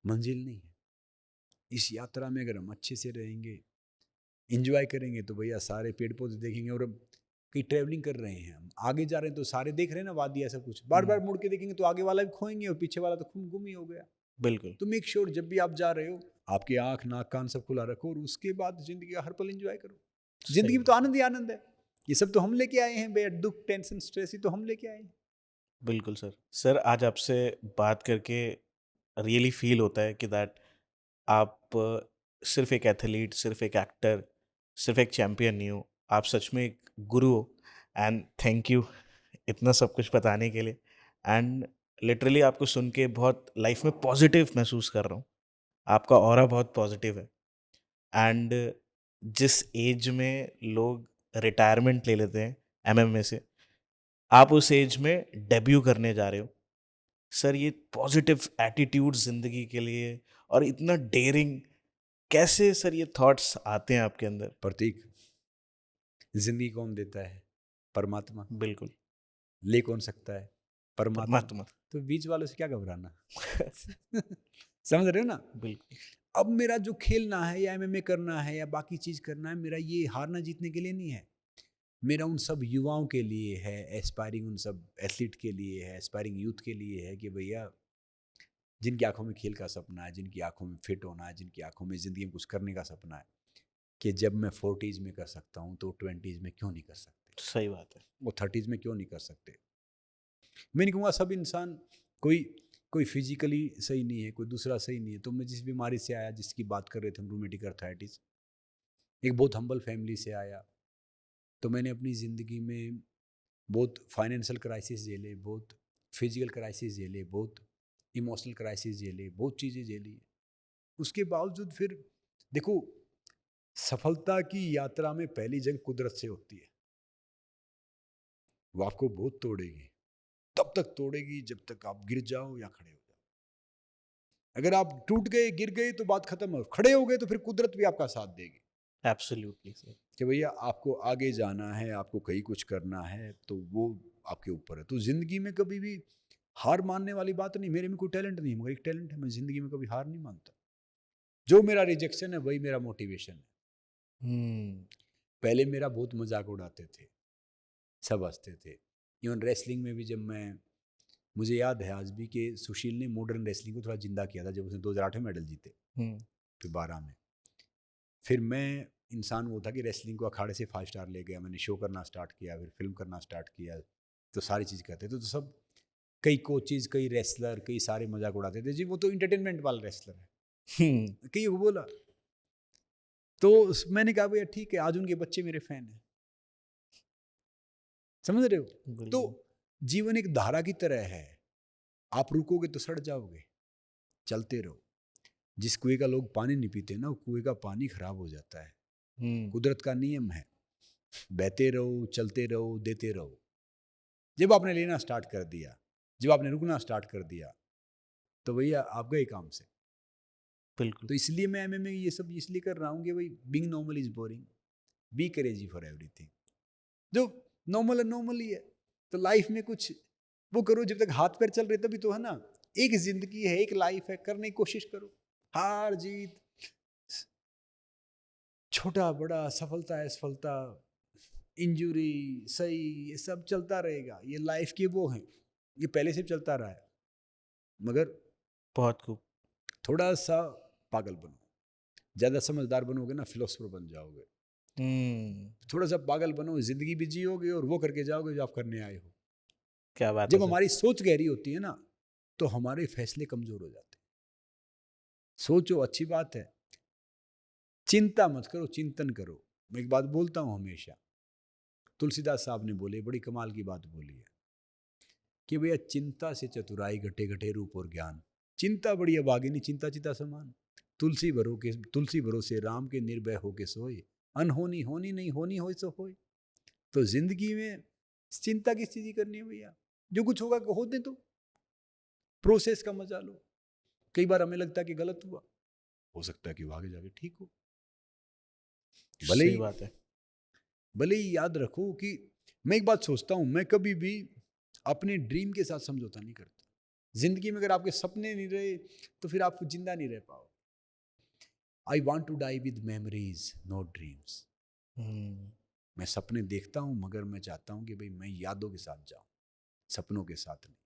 मंजिल नहीं है। इस यात्रा में अगर हम अच्छे से रहेंगे, इंजॉय करेंगे, तो भैया सारे पेड़ पौधे देखेंगे। और अब कहीं ट्रैवलिंग कर रहे हैं, हम आगे जा रहे हैं तो सारे देख रहे हैं ना, वादियाँ सब कुछ। बार बार मुड़ के देखेंगे तो आगे वाला भी खोएंगे और पीछे वाला तो गुम ही हो गया। बिल्कुल। तो मेक श्योर जब भी आप जा रहे हो, आपकी आंख नाक कान सब खुला रखो, और उसके बाद जिंदगी का हर पल एंजॉय करो। सही जिंदगी में तो बात। आनंद ही आनंद है। ये सब तो हम लेके आए हैं भैया, दुख टेंशन स्ट्रेस ही तो हम लेके आए हैं। बिल्कुल सर। सर आज आपसे बात करके रियली फील होता है कि दैट आप सिर्फ एक एथलीट, सिर्फ एक एक्टर, सिर्फ एक चैंपियन नहीं हो, आप सच में एक गुरु हो। एंड थैंक यू इतना सब कुछ बताने के लिए। एंड लिटरली आपको सुन के बहुत लाइफ में पॉजिटिव महसूस कर रहा हूँ। आपका ऑरा बहुत पॉजिटिव है। एंड जिस एज में लोग रिटायरमेंट ले लेते हैं एमएमए से, आप उस एज में डेब्यू करने जा रहे हो। सर ये पॉजिटिव एटीट्यूड ज़िंदगी के लिए और इतना डेयरिंग, कैसे सर ये थॉट्स आते हैं आपके अंदर? प्रतीक, जिंदगी कौन देता है? परमात्मा। बिल्कुल। ले कौन सकता है? परमात्मा। परमात्मा। तो बीच वालों से क्या घबराना? समझ रहे हो ना? बिल्कुल। अब मेरा जो खेलना है या एमएमए करना है या बाकी चीज करना है, मेरा ये हारना जीतने के लिए नहीं है। मेरा उन सब युवाओं के लिए है, एस्पायरिंग उन सब एथलीट के लिए है, एस्पायरिंग यूथ के लिए है, कि भैया जिनकी आंखों में खेल का सपना है, जिनकी आंखों में फिट होना है, जिनकी आंखों में जिंदगी में कुछ करने का सपना है, कि जब मैं 40s में कर सकता हूँ तो 20s में क्यों नहीं कर सकते, सही बात है। वो 30s में क्यों नहीं कर सकते। मैं नहीं कहूँगा सब इंसान, कोई कोई फिजिकली सही नहीं है, कोई दूसरा सही नहीं है। तो मैं जिस बीमारी से आया, जिसकी बात कर रहे थे हम, रूमेटिक अर्थराइटिस, एक बहुत हम्बल फैमिली से आया। तो मैंने अपनी ज़िंदगी में बहुत फाइनेंशियल क्राइसिस झेले, बहुत फिजिकल क्राइसिस झेले, बहुत इमोशनल क्राइसिस झेले, बहुत चीज़ें झेली। उसके बावजूद फिर देखो, सफलता की यात्रा में पहली जंग कुदरत से होती है। वो आपको बहुत तोड़ेगी, तब तक तोड़ेगी जब तक आप गिर जाओ या खड़े हो जाओ। अगर आप टूट गए, गिर गए, तो बात खत्म है। खड़े हो गए तो फिर कुदरत भी आपका साथ देगी, एब्सोल्युटली सर। कि भैया आपको आगे जाना है, आपको कहीं कुछ करना है, तो वो आपके ऊपर है। तो जिंदगी में कभी भी हार मानने वाली बात नहीं। मेरे में कोई टैलेंट नहीं, मगर एक टैलेंट है, मैं जिंदगी में कभी हार नहीं मानता। जो मेरा रिजेक्शन है वही मेरा मोटिवेशन है। हम्म। पहले मेरा बहुत मजाक उड़ाते थे, सब हंसते थे। इवन रेसलिंग में भी जब मैं, मुझे याद है आज भी कि सुशील ने मॉडर्न रेसलिंग को थोड़ा जिंदा किया था जब उसने 2008 में मेडल जीते, हम्म। फिर 12 में। फिर मैं, इंसान वो था कि रेसलिंग को अखाड़े से 5 स्टार ले गया, मैंने शो करना स्टार्ट किया, फिर फिल्म करना स्टार्ट किया। तो सारी चीज़ करते थे, तो सब, कई कोचेज, कई रेसलर, कई सारे मजाक उड़ाते थे, जी वो तो इंटरटेनमेंट वाला रेसलर हम्म। है, कई वो बोला। तो मैंने कहा भैया ठीक है, आज उनके बच्चे मेरे फैन हैं। समझ रहे हो? तो बिल्कुल। जीवन एक धारा की तरह है, आप रुकोगे तो सड़ जाओगे, चलते रहो। जिस कुएं का लोग पानी नहीं पीते ना, वो कुएं का पानी खराब हो जाता है। हम्म। कुदरत का नियम है, बहते रहो, चलते रहो, देते रहो। जब आपने लेना स्टार्ट कर दिया, जब आपने रुकना स्टार्ट कर दिया, तो भैया आप गए काम से। बिल्कुल। तो इसलिए मैं एमएमए ये सब इसलिए कर रहा हूँ कि भाई, being normal is boring, be courageous for everything. जो नॉर्मल है नॉर्मल ही है। तो लाइफ में कुछ वो करो, जब तक हाथ पैर चल रहे तभी तो है ना। एक जिंदगी है, एक लाइफ है, करने की कोशिश करो। हार जीत, छोटा बड़ा, सफलता असफलता, इंजुरी, सही, ये सब चलता रहेगा। ये लाइफ के वो हैं, ये पहले से चलता रहा है। मगर बहुत खूब। थोड़ा सा पागल बनो, ज़्यादा समझदार बनोगे ना, फिलोसफर बन जाओगे। हम्म। थोड़ा सा पागल बनो, जिंदगी भी जियोगे और वो करके जाओगे जो आप करने आए हो। क्या बात है जब सर। हमारी सोच गहरी होती है ना, तो हमारे फैसले कमजोर हो जाते हैं। सोचो, अच्छी बात है, चिंता मत करो, चिंतन करो। मैं एक बात बोलता हूँ हमेशा, तुलसीदास साहब ने बोले, बड़ी कमाल की बात बोली है, कि भैया चिंता से चतुराई घटे घटे रूप और ज्ञान। चिंता बड़ी अभागिनी चिंता चिता समान। तुलसी भरोसे राम के निर्भय होके सोए। अनहोनी होनी नहीं होनी होए सो होए। तो जिंदगी में चिंता किस चीज की करनी है भैया? जो कुछ होगा होने दो, प्रोसेस का मजा लो। कई बार हमें लगता है कि गलत हुआ, हो सकता है कि वो आगे जाके ठीक हो। सही बात है। भले ही याद रखो कि मैं एक बात सोचता हूं, मैं कभी भी अपने ड्रीम के साथ समझौता नहीं करता। जिंदगी में अगर आपके सपने नहीं रहे तो फिर आप जिंदा नहीं रह पाओ। I want to die with memories not dreams. मैं सपने देखता हूं मगर मैं चाहता हूं कि भाई मैं यादों के साथ जाऊं, सपनों के साथ नहीं।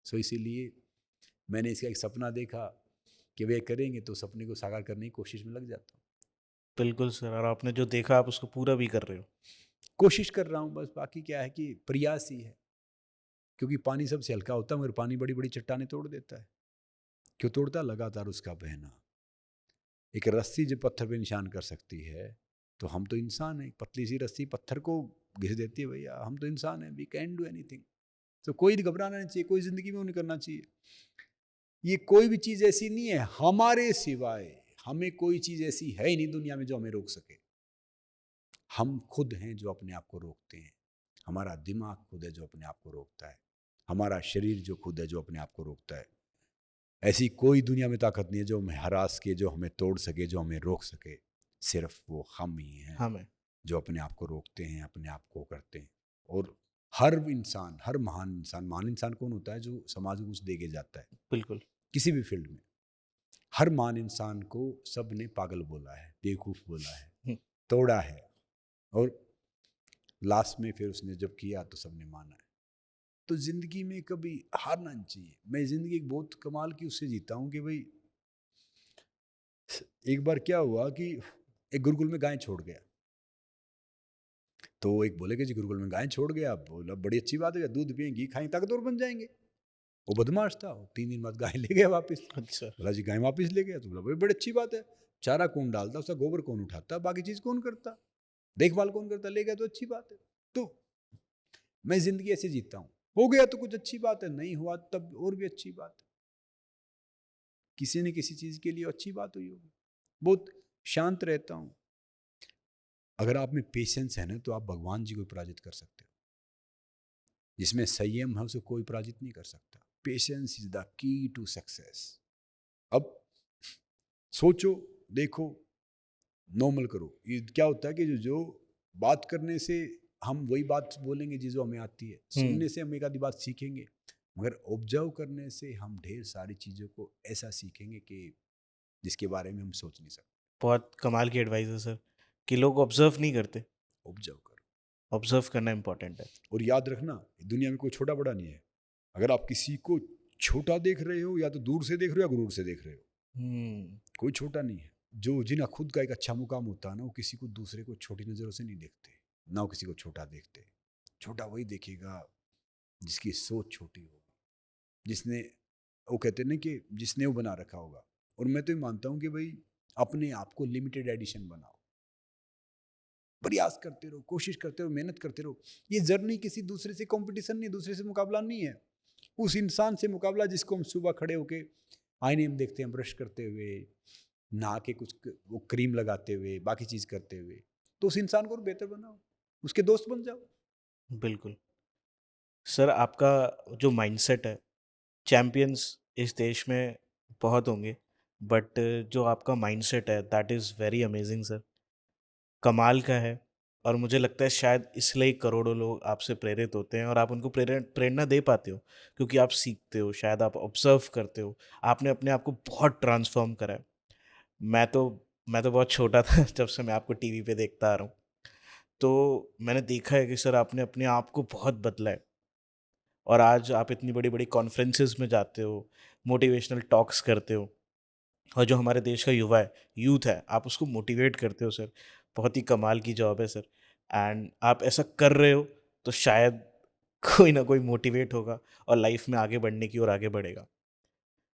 सो इसीलिए मैंने इसका एक सपना देखा कि वे करेंगे तो सपने को साकार करने की कोशिश में लग जाता हूँ। बिल्कुल सर, और आपने जो देखा आप उसको पूरा भी कर रहे हो। कोशिश कर रहा हूँ बस, बाकी क्या है कि प्रयास ही है। क्योंकि पानी सबसे हल्का होता है मगर पानी बड़ी बड़ी चट्टानें तोड़ देता है। क्यों तोड़ता? लगातार उसका बहना। एक रस्सी जो पत्थर पे निशान कर सकती है, तो हम तो इंसान हैं। पतली सी रस्सी पत्थर को घिस देती है भैया। हम तो इंसान हैं, वी कैन डू एनीथिंग। तो कोई घबराना नहीं चाहिए, कोई जिंदगी में वो नहीं करना चाहिए। ये कोई भी चीज ऐसी नहीं है हमारे सिवाय, हमें कोई चीज ऐसी है ही नहीं दुनिया में जो हमें रोक सके। हम खुद हैं जो अपने आप को रोकते हैं। हमारा दिमाग खुद है जो अपने आप को रोकता है। हमारा शरीर जो खुद है जो अपने आप को रोकता है। ऐसी कोई दुनिया में ताकत नहीं है जो हमें हरास के, जो हमें तोड़ सके, जो हमें रोक सके। सिर्फ वो हम ही हैं हमें जो अपने आप को रोकते हैं, अपने आप को करते हैं। और हर इंसान, हर महान इंसान कौन होता है? जो समाज को कुछ दे के जाता है। बिल्कुल। किसी भी फील्ड में हर महान इंसान को सब ने पागल बोला है, बेवकूफ बोला है, हम्म, तोड़ा है, और लास्ट में फिर उसने जब किया तो सबने माना है। तो जिंदगी में कभी हारना नहीं चाहिए। मैं जिंदगी एक बहुत कमाल की उससे जीता हूँ कि भाई एक बार क्या हुआ कि एक गुरुकुल में गाय छोड़ गया। तो एक बोले कि जी गुरुकुल में गाय छोड़ गया। बोला बड़ी अच्छी बात है, दूध पिएं घी खाएं ताकतवर बन जाएंगे। वो बदमाश था, 3 दिन बाद गाय ले गया वापस। अच्छा। बोला जी गाय वापस ले गया। तो बोला भाई बड़ी अच्छी बात है, चारा कौन डालता, उसका गोबर कौन उठाता, बाकी चीज कौन करता, देखभाल कौन करता, ले गया तो अच्छी बात है। तो मैं जिंदगी ऐसे जीता हूँ। हो गया तो कुछ अच्छी बात है, नहीं हुआ तब और भी अच्छी बात है। किसी न किसी चीज के लिए अच्छी बात हुई होगी। बहुत शांत रहता हूँ। अगर आप में पेशेंस है ना तो आप भगवान जी को पराजित कर सकते हो। जिसमें संयम है उसे कोई पराजित नहीं कर सकता। Patience is the key to success. अब सोचो, देखो, नॉर्मल करो। ये क्या होता है कि जो बात करने से हम वही बात बोलेंगे जो हमें आती है, सुनने से हम एक आधी बात सीखेंगे, मगर ऑब्जर्व करने से हम ढेर सारी चीज़ों को ऐसा सीखेंगे कि जिसके बारे में हम सोच नहीं सकते। बहुत कमाल की एडवाइस है सर, कि लोग ऑब्जर्व नहीं करते। ऑब्जर्व करो। ऑब्जर्व करना इंपॉर्टेंट है। और याद रखना, दुनिया में कोई छोटा बड़ा नहीं है। अगर आप किसी को छोटा देख रहे हो, या तो दूर से देख रहे हो या गुरूर से देख रहे हो, कोई छोटा नहीं है। जो जिनका खुद का एक अच्छा मुकाम होता है ना, वो किसी को दूसरे को छोटी नज़रों से नहीं देखते, ना वो किसी को छोटा देखते। छोटा वही देखेगा जिसकी सोच छोटी होगी, जिसने, वो कहते हैं ना कि जिसने वो बना रखा होगा। और मैं तो ये मानता हूँ कि भाई अपने आप को लिमिटेड एडिशन बनाओ। प्रयास करते रहो, कोशिश करते रहो, मेहनत करते रहो। ये जर्नी किसी दूसरे से कंपटीशन नहीं, दूसरे से मुकाबला नहीं है। उस इंसान से मुकाबला जिसको हम सुबह खड़े होके आईने में देखते हैं, ब्रश करते हुए, नहा के कुछ वो क्रीम लगाते हुए, बाकी चीज़ करते हुए। तो उस इंसान को और बेहतर बनाओ, उसके दोस्त बन जाओ। बिल्कुल। सर आपका जो माइंडसेट है, चैंपियंस इस देश में बहुत होंगे, बट जो आपका माइंडसेट है that is very amazing sir. कमाल का है। और मुझे लगता है शायद इसलिए ही करोड़ों लोग आपसे प्रेरित होते हैं और आप उनको प्रेरणा दे पाते हो, क्योंकि आप सीखते हो, शायद आप ऑब्जर्व करते हो। आपने अपने आप को बहुत ट्रांसफॉर्म करा है। मैं तो मैं तो बहुत छोटा था जब से मैं आपको टीवी पे देखता आ रहा हूँ। तो मैंने देखा है कि सर आपने अपने आप को बहुत बदला है, और आज आप इतनी बड़ी-बड़ी कॉन्फ्रेंसेस में जाते हो, मोटिवेशनल टॉक्स करते हो, और जो हमारे देश का युवा है, यूथ है, आप उसको मोटिवेट करते हो सर। बहुत ही कमाल की जॉब है सर। एंड आप ऐसा कर रहे हो तो शायद कोई ना कोई मोटिवेट होगा और लाइफ में आगे बढ़ने की ओर आगे बढ़ेगा।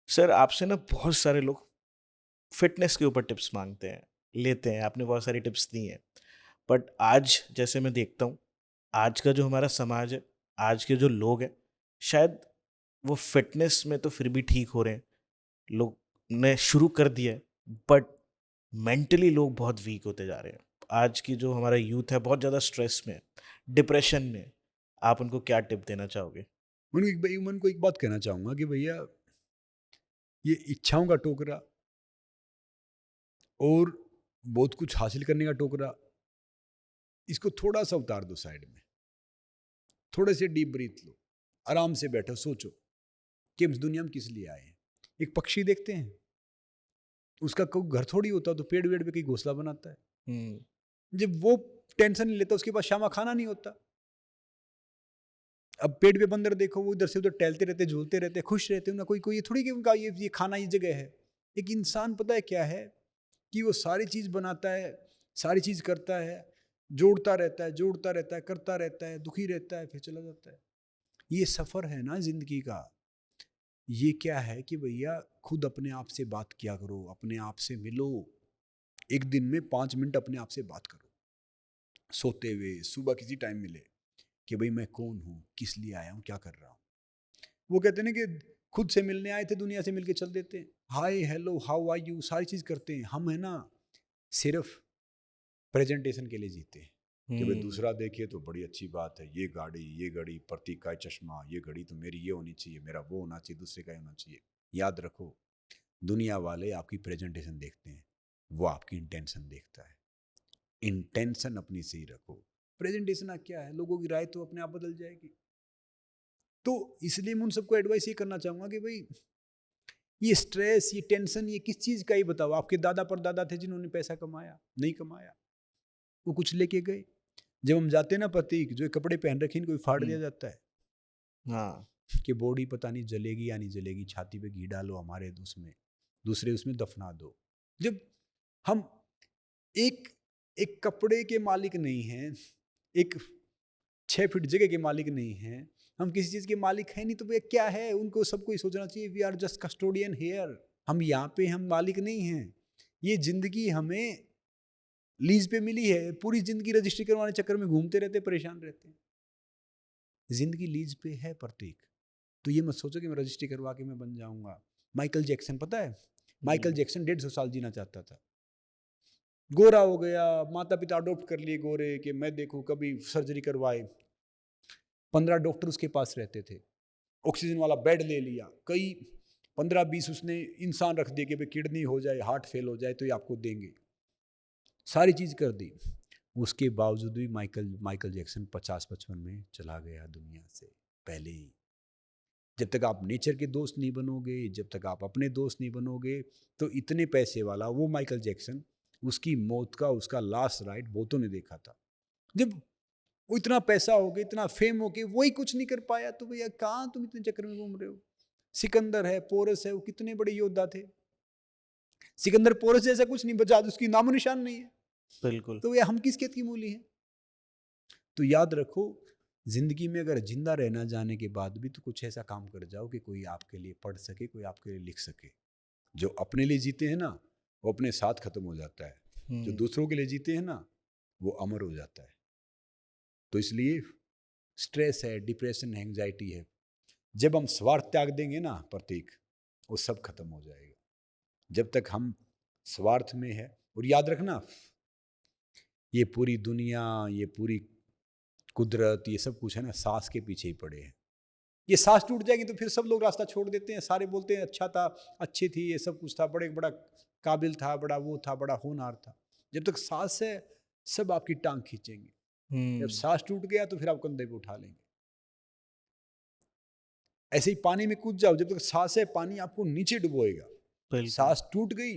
सर आपसे ना बहुत सारे लोग फिटनेस के ऊपर टिप्स माँगते हैं, लेते हैं, आपने बहुत सारी टिप्स दी हैं। बट आज जैसे मैं देखता हूँ, आज का जो हमारा समाज है, आज के जो लोग हैं, शायद वो फ़िटनेस में तो फिर भी ठीक हो रहे हैं, लोग ने शुरू कर दिया है, बट मेंटली लोग बहुत वीक होते जा रहे हैं। आज की जो हमारा यूथ है बहुत ज़्यादा स्ट्रेस में है, डिप्रेशन में है। आप उनको क्या टिप देना चाहोगे? उनको एक बात कहना चाहूँगा कि भैया, ये इच्छाओं का टोकरा और बहुत कुछ हासिल करने का टोकरा, इसको थोड़ा सा उतार दो साइड में। थोड़े से डीप ब्रीथ लो, आराम से बैठो, सोचो कि हम इस दुनिया में किस लिए आए हैं। एक पक्षी देखते हैं, उसका कोई घर थोड़ी होता, तो पेड़ वेड़ पे कहीं घोंसला बनाता है। हुँ, जब वो टेंशन नहीं लेता, उसके पास शामा खाना नहीं होता। अब पेड़ पे बंदर देखो, वो इधर से उधर टहलते रहते, झूलते रहते, खुश रहते, उनका कोई कोई ये थोड़ी कि उनका ये खाना ये जगह है। एक इंसान पता है क्या है, कि वो सारी चीज बनाता है, सारी चीज करता है, जोड़ता रहता है, जोड़ता रहता है, करता रहता है, दुखी रहता है, फिर चला जाता है। ये सफर है ना जिंदगी का। ये क्या है कि भैया, खुद अपने आप से बात किया करो, अपने आप से मिलो। एक दिन में 5 मिनट अपने आप से बात करो, सोते हुए, सुबह किसी टाइम मिले, कि भाई मैं कौन हूँ, किस लिए आया हूँ, क्या कर रहा हूँ। वो कहते हैं ना कि खुद से मिलने आए थे, दुनिया से मिलके चल देते हैं। Hi hello how are you, सारी चीज करते हैं हम, है ना। सिर्फ प्रेजेंटेशन के लिए जीते हैं, कि भाई हुँ, दूसरा देखे तो बड़ी अच्छी बात है, ये घड़ी, प्रतीक का चश्मा, ये घड़ी तो मेरी ये होनी चाहिए, मेरा वो होना चाहिए, दूसरे का होना चाहिए। याद रखो, दुनिया वाले आपकी प्रेजेंटेशन देखते हैं, वो आपकी इंटेंशन देखता है। इंटेंशन अपनी सही रखो। प्रेजेंटेशन क्या है, लोगों की राय तो अपने आप बदल जाएगी। तो इसलिए मैं उन सबको एडवाइस ये करना चाहूंगा कि भाई, ये स्ट्रेस, ये टेंशन, ये किस चीज का, ही बताओ। आपके दादा परदादा थे जिन्होंने पैसा कमाया? नहीं कमाया, वो कुछ लेके गए। जब हम जाते हैं ना, प्रतीक जो कपड़े पहन रखे इनको फाड़ हुँ, दिया जाता है, हाँ, कि बॉडी पता नहीं जलेगी या नहीं जलेगी, छाती पे घी डालो हमारे उसमें, दूसरे उसमें दफना दो। जब हम एक एक कपड़े के मालिक नहीं हैं, एक 6 फीट जगह के मालिक नहीं हैं, हम किसी चीज के मालिक हैं नहीं, तो भैया क्या है। उनको सबको ही सोचना चाहिए, we are just custodian here. हम यहाँ पे, हम मालिक नहीं हैं। ये जिंदगी हमें लीज पे मिली है, पूरी जिंदगी रजिस्ट्री करवाने चक्कर में घूमते रहते, परेशान रहते हैं। जिंदगी लीज पे है प्रतीक। तो ये मत सोचो कि मैं रजिस्ट्री करवा के मैं बन जाऊंगा। माइकल जैक्सन, पता है, माइकल हुँ, जैक्सन 150 साल जीना चाहता था। गोरा हो गया, माता पिता अडोप्ट कर लिए गोरे, कि मैं देखो कभी सर्जरी करवाए। 15 डॉक्टर उसके पास रहते थे, ऑक्सीजन वाला बेड ले लिया, कई 15-20 उसने इंसान रख दिए कि भाई किडनी हो जाए, हार्ट फेल हो जाए तो ये आपको देंगे। सारी चीज कर दी। उसके बावजूद भी माइकल माइकल जैक्सन 50-55 में चला गया दुनिया से पहले ही। जब तक आप नेचर के दोस्त नहीं बनोगे, जब तक आप अपने दोस्त नहीं बनोगे, तो इतने पैसे वाला वो माइकल जैक्सन, उसकी मौत का उसका लास्ट राइट बहुतों ने देखा था। जब वो इतना पैसा हो गया, इतना फेम हो गया, वही कुछ नहीं कर पाया, तो भैया कहाँ तुम इतने चक्कर में घूम रहे हो। सिकंदर है, पोरस है, वो कितने बड़े योद्धा थे। सिकंदर पोरस जैसा कुछ नहीं बचा, उसकी नामो निशान नहीं है। बिल्कुल। तो भैया हम किस खेत की मूली हैं। तो याद रखो, जिंदगी में अगर जिंदा रहना जाने के बाद भी तो कुछ ऐसा काम कर जाओ कि कोई आपके लिए पढ़ सके, कोई आपके लिए लिख सके। जो अपने लिए जीते हैं ना, वो अपने साथ खत्म हो जाता है। जो हुँ, दूसरों के लिए जीते हैं ना, वो अमर हो जाता है। तो इसलिए स्ट्रेस है, डिप्रेशन है, एंग्जाइटी है, जब हम स्वार्थ त्याग देंगे ना प्रतीक, वो सब खत्म हो जाएगा। जब तक हम स्वार्थ में है, और याद रखना, ये पूरी दुनिया, ये पूरी कुदरत, ये सब कुछ है ना, सांस के पीछे ही पड़े हैं। ये सांस टूट जाएगी तो फिर सब लोग रास्ता छोड़ देते हैं, सारे बोलते हैं अच्छा था, अच्छी थी, ये सब कुछ था, बड़े बड़ा काबिल था, बड़ा वो था, बड़ा होनहार था। जब तक सांस है, सब आपकी टांग खींचेंगे। जब हुँ, सांस टूट गया तो फिर आप कंधे पे उठा लेंगे। ऐसे ही पानी में कूद जाओ, जब तक सांस है पानी आपको नीचे डुबोएगा। बिल्कुल, सांस टूट गई,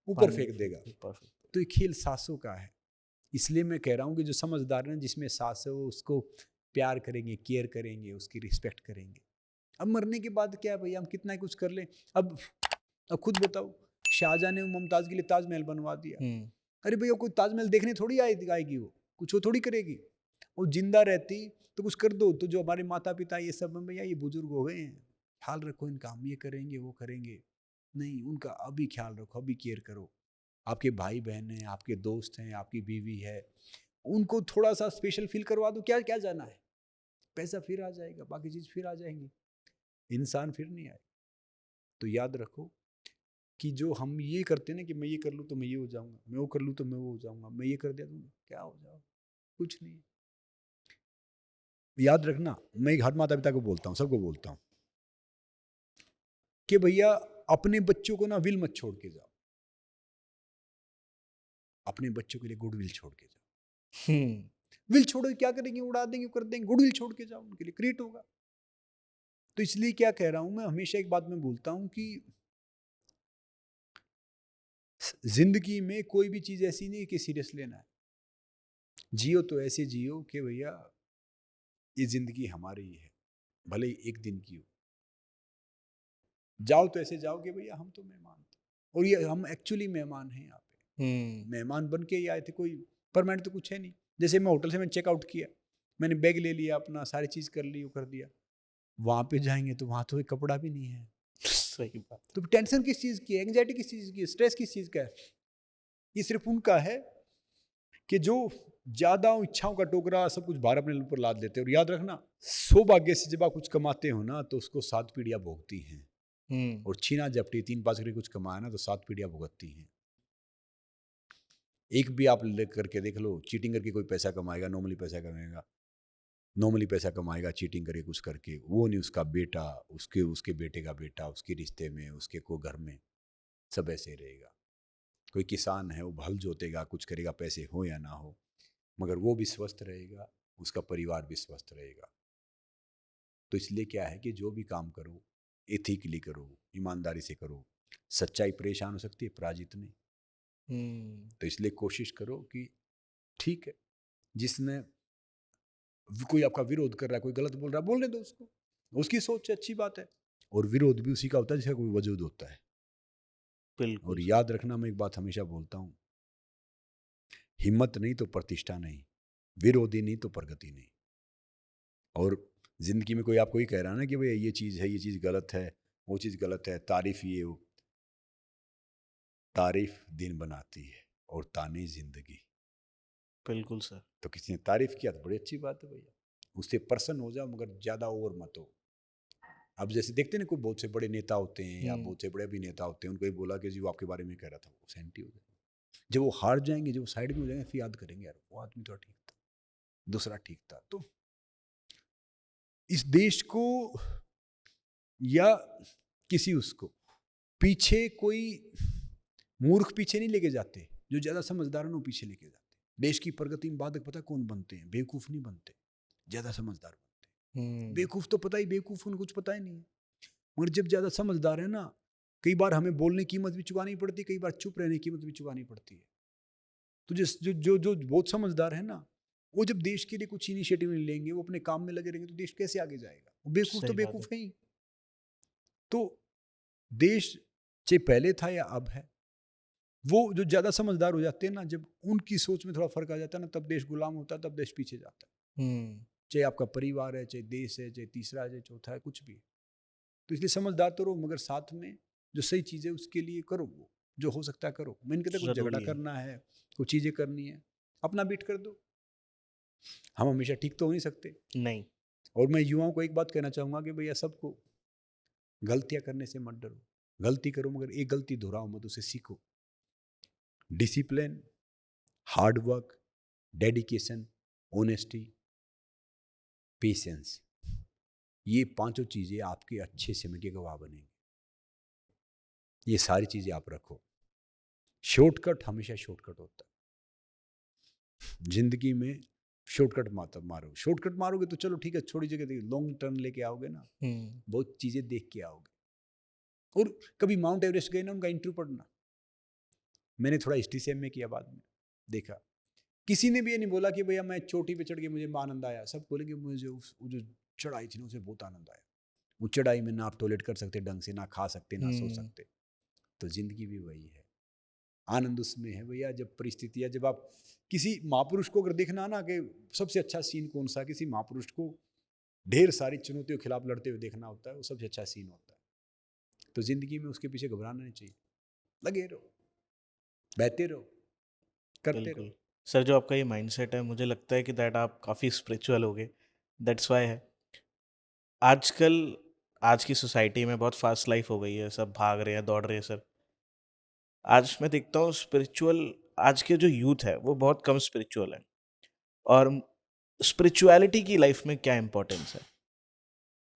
ऊपर पानी में फेंक फेंक देगा। दो, परफेक्ट। तो ये खेल सांसों का है। इसलिए मैं कह रहा हूँ कि जो समझदार है ना, जिसमें सांस है, वो उसको प्यार करेंगे, केयर करेंगे, उसकी रिस्पेक्ट करेंगे। अब मरने के बाद क्या है भैया, हम कितना ही कुछ कर लें। अब खुद बताओ, शाहजहां ने मुमताज के लिए ताजमहल बनवा दिया। हुँ, अरे भैया, कोई ताजमहल देखने थोड़ी आएगी, वो कुछ वो थोड़ी करेगी। वो जिंदा रहती तो कुछ कर दो। तो जो हमारे माता पिता ये सब हैं, भैया ये बुजुर्ग हो गए हैं, ख्याल रखो इनका, हम ये करेंगे वो करेंगे। नहीं, उनका अभी ख्याल रखो, अभी केयर करो। आपके भाई बहन हैं, आपके दोस्त हैं, आपकी बीवी है, उनको थोड़ा सा स्पेशल फील करवा दो। क्या क्या जाना है, पैसा फिर आ जाएगा, बाकी चीज फिर आ जाएंगी। इंसान फिर नहीं आए। तो याद रखो कि जो हम ये करते हैं ना कि मैं ये कर लूँ तो मैं ये हो जाऊंगा, मैं वो कर लूँ तो मैं वो हो जाऊंगा, मैं ये कर दिया तो क्या हो जाओ, कुछ नहीं। याद रखना, मैं हर माता पिता को बोलता हूँ, सबको बोलता हूँ कि भैया अपने बच्चों को ना विल मत छोड़ के जाओ, अपने बच्चों के लिए गुडविल छोड़ के जाओ। विल छोड़ो क्या करेंगे, उड़ा देंगे, कर देंगे, गुडविल छोड़ के जाओ, उनके लिए क्रिएट होगा। तो इसलिए क्या कह रहा हूं मैं, हमेशा एक बात मैं बोलता हूं कि जिंदगी में कोई भी चीज ऐसी नहीं कि सीरियस लेना है। जियो तो ऐसे जियो कि भैया ये जिंदगी हमारी ही है, भले ही एक दिन की हो। जाओ तो ऐसे जाओ कि भैया हम तो मेहमान थे, और ये हम एक्चुअली मेहमान हैं यहाँ पे, मेहमान बन के ही आए थे, कोई परमानेंट तो कुछ है नहीं। जैसे मैं होटल से मैंने चेकआउट किया, मैंने बैग ले लिया अपना, सारी चीज कर ली, वो कर दिया, वहां पे जाएंगे तो वहां तो एक कपड़ा भी नहीं है। सही बात। तो टेंशन किस चीज की है, एंग्जाइटी किस चीज की है, स्ट्रेस किस चीज का है? ये सिर्फ उनका है कि जो ज्यादा इच्छाओं का टोकरा सब कुछ भार अपने ऊपर लाद लेते हैं। और याद रखना, सौभाग्य से जब आप कुछ कमाते हो ना तो उसको 7 पीढ़ियां भोगती हैं, और छीना झपटी 3-5 करके कुछ कमाया ना तो 7 पीढ़ियां भुगतती हैं। एक भी आप करके देख लो, चीटिंग करके कोई पैसा कमाएगा, नॉर्मली पैसा कमाएगा, नॉर्मली पैसा कमाएगा चीटिंग करके कुछ करके, वो नहीं उसका बेटा, उसके उसके बेटे का बेटा, उसके रिश्ते में, उसके को घर में, सब ऐसे रहेगा। कोई किसान है, वो हल जोतेगा, कुछ करेगा, पैसे हो या ना हो, मगर वो भी स्वस्थ रहेगा, उसका परिवार भी स्वस्थ रहेगा। तो इसलिए क्या है कि जो भी काम करो एथिकली करो, ईमानदारी से करो। सच्चाई परेशान हो सकती है, पराजित नहीं। तो इसलिए कोशिश करो कि ठीक है, जिसने कोई आपका विरोध कर रहा है, कोई गलत बोल रहा है, बोलने दो उसको, उसकी सोच से अच्छी बात है। और विरोध भी उसी का होता है जिसका कोई वजूद होता है। बिल्कुल और सर। याद रखना, मैं एक बात हमेशा बोलता हूँ, हिम्मत नहीं तो प्रतिष्ठा नहीं, विरोधी नहीं तो प्रगति नहीं। और जिंदगी में कोई आपको ही कह रहा है ना कि भाई ये चीज़ है, ये चीज़ गलत है, वो चीज़ गलत है, तारीफ ये हो, तारीफ दिन बनाती है और ताने जिंदगी। बिल्कुल सर। तो किसी ने तारीफ किया तो बड़ी अच्छी बात है भैया, उससे प्रसन्न हो जाओ, मगर ज़्यादा ओवर मत हो। अब जैसे देखते हैं ना, कोई बहुत से बड़े नेता होते हैं या बहुत से बड़े अभिनेता होते हैं, उनको ही बोला कि जी वो आपके बारे में कह रहा था, वो सेंटी हो जाए। जब वो हार जाएंगे, जब वो साइड में हो जाएंगे, फिर याद करेंगे यार वो आदमी तो ठीक था, दूसरा ठीक था। तो इस देश को या किसी उसको पीछे कोई मूर्ख पीछे नहीं लेके जाते, जो ज्यादा समझदार है वो पीछे लेके जाते। देश की प्रगति में बाधक पता कौन बनते हैं? बेवकूफ नहीं बनते, ज्यादा समझदार बनते हैं। बेवकूफ तो पता ही, बेवकूफ उनको कुछ पता ही नहीं है। मगर जब ज्यादा समझदार है ना, कई बार हमें बोलने की कीमत भी चुकानी पड़ती है, कई बार चुप रहने की कीमत भी चुकानी पड़ती है। तो जिस जो जो जो बहुत समझदार है ना, वो जब देश के लिए कुछ इनिशिएटिव नहीं लेंगे, वो अपने काम में लगे रहेंगे, तो देश कैसे आगे जाएगा? वो बेवकूफ तो सही बात है। बेवकूफ है ही। तो देश चाहे पहले था या अब है, वो जो ज्यादा समझदार हो जाते हैं ना, जब उनकी सोच में थोड़ा फर्क आ जाता है ना, तब देश गुलाम होता है, तब देश पीछे जाता है। चाहे आपका परिवार है, चाहे देश है, चाहे तीसरा है, चाहे चौथा है, कुछ भी। तो इसलिए समझदार तो रहो, मगर साथ में जो सही चीज़ है उसके लिए करो, वो जो हो सकता है करो। मैंने कहता कुछ झगड़ा जरूरी है। करना है, कुछ चीज़ें करनी है, अपना बीट कर दो। हम हमेशा ठीक तो हो नहीं सकते। नहीं। और मैं युवाओं को एक बात कहना चाहूँगा कि भैया सबको गलतियाँ करने से मत डरो, गलती करो मगर एक गलती दोहराओ मत, उसे सीखो। Discipline, hard work, dedication, honesty, patience, ये पांचों चीज़ें आपके अच्छे समय के गवाह बनेंगी। ये सारी चीज़ें आप रखो। शॉर्टकट हमेशा शॉर्टकट होता है जिंदगी में। शॉर्टकट मत मारो, शॉर्टकट मारोगे तो चलो ठीक है, छोटी जगह लॉन्ग टर्न लेके आओगे ना, बहुत चीज़ें देख के आओगे। और कभी माउंट एवरेस्ट गए ना, उनका इंटरव्यू पढ़ना, मैंने थोड़ा हिस्ट्री से एमए किया, बाद में देखा किसी ने भी ये नहीं बोला कि भैया मैं चोटी पे चढ़ के मुझे आनंद आया। सब बोले कि मुझे वो जो चढ़ाई थी ना, उसे बहुत आनंद आया। वो चढ़ाई में ना आप टॉयलेट कर सकते ढंग से, ना खा सकते, ना सो सकते। तो जिंदगी भी वही है, आनंद उसमें है भैया, जब परिस्थितियाँ, जब आप किसी महापुरुष को अगर देखना ना, कि सबसे अच्छा सीन कौन सा, किसी महापुरुष को ढेर सारी चुनौतियों के खिलाफ लड़ते हुए देखना होता है, वो सबसे अच्छा सीन होता है। तो जिंदगी में उसके पीछे घबराना नहीं चाहिए, लगे रहो, बहते रहो, करते बिल्कुल। रहो। सर जो आपका ये माइंडसेट है, मुझे लगता है कि दैट आप काफ़ी स्पिरिचुअल हो गए, दैट्स वाई है। आजकल आज की सोसाइटी में बहुत फास्ट लाइफ हो गई है, सब भाग रहे हैं, दौड़ रहे हैं सर। आज मैं देखता हूँ स्पिरिचुअल, आज के जो यूथ है वो बहुत कम स्पिरिचुअल है। और स्पिरिचुअलिटी की लाइफ में क्या इम्पोर्टेंस है?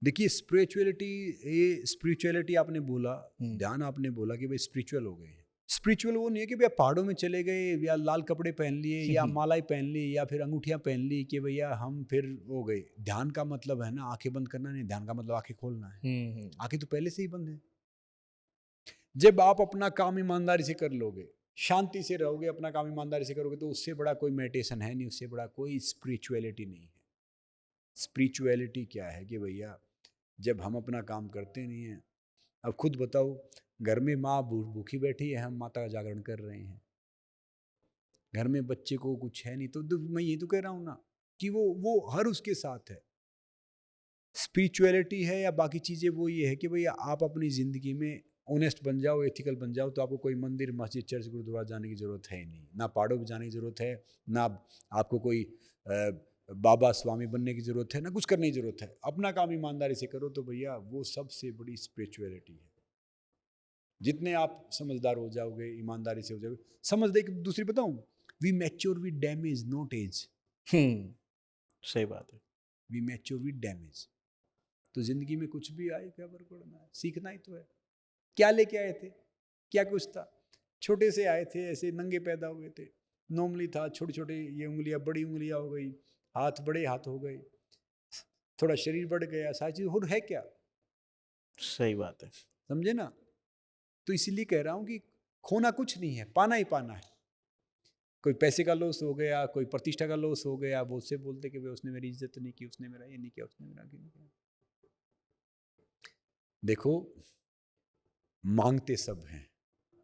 देखिए स्पिरिचुअलिटी, ये स्पिरिचुअलिटी आपने बोला, हुँ, ध्यान आपने बोला कि भाई स्पिरिचुअल हो गए हैं। स्पिरिचुअल वो नहीं है कि भैया पहाड़ों में चले गए या लाल कपड़े पहन लिए या मालाएं पहन ली या फिर अंगूठियां पहन ली कि भैया हम फिर हो गए। ध्यान का मतलब है ना आंखें बंद करना नहीं, ध्यान का मतलब आंखें खोलना है। हुँ, हुँ, आंखें तो पहले से ही बंद है। जब आप अपना काम ईमानदारी से कर लोगे, शांति से रहोगे, अपना काम ईमानदारी से करोगे, तो उससे बड़ा कोई मेडिटेशन है नहीं, उससे बड़ा कोई स्पिरिचुअलिटी नहीं है। स्पिरिचुअलिटी क्या है कि भैया जब हम अपना काम करते नहीं हैं, अब खुद बताओ, घर में माँ भूखी बैठी है, हम माता का जागरण कर रहे हैं, घर में बच्चे को कुछ है नहीं, तो मैं ये तो कह रहा हूँ ना कि वो हर उसके साथ है। स्पिरिचुअलिटी है या बाकी चीज़ें, वो ये है कि भैया आप अपनी ज़िंदगी में ऑनेस्ट बन जाओ, एथिकल बन जाओ, तो आपको कोई मंदिर, मस्जिद, चर्च, गुरुद्वारा जाने की ज़रूरत है ही नहीं। ना पहाड़ों पे जाने की ज़रूरत है, ना आपको कोई बाबा स्वामी बनने की ज़रूरत है, ना कुछ करने की ज़रूरत है। अपना काम ईमानदारी से करो तो भैया वो सबसे बड़ी स्पिरिचुअलिटी है। जितने आप समझदार हो जाओगे, ईमानदारी से हो जाओगे, समझ एक दूसरी बताऊँ, we mature with damage not age. हुँ, सही बात है। We mature with damage. तो ज़िंदगी में कुछ भी आए, क्या फ़र्क पड़ना है, सीखना ही तो है। क्या लेके आए थे? क्या कुछ था? छोटे से आए थे, ऐसे नंगे पैदा हुए थे। नॉर्मली था, छोटे-छोटे ये उँगलियाँ, बड़ी उँगलियाँ हो गई, हाथ बड़े हाथ हो गए, थोड़ा शरीर बढ़ गया, सारी चीज़ और है क्या? सही बात है। समझे ना? तो इसीलिए कह रहा हूँ कि खोना कुछ नहीं है, पाना ही पाना है। कोई पैसे का लॉस हो गया, कोई प्रतिष्ठा का लॉस हो गया, वो उससे बोलते कि भाई उसने मेरी इज़्ज़त नहीं की, उसने मेरा ये नहीं किया, उसने मेरा ये नहीं किया। देखो, माँगते सब हैं,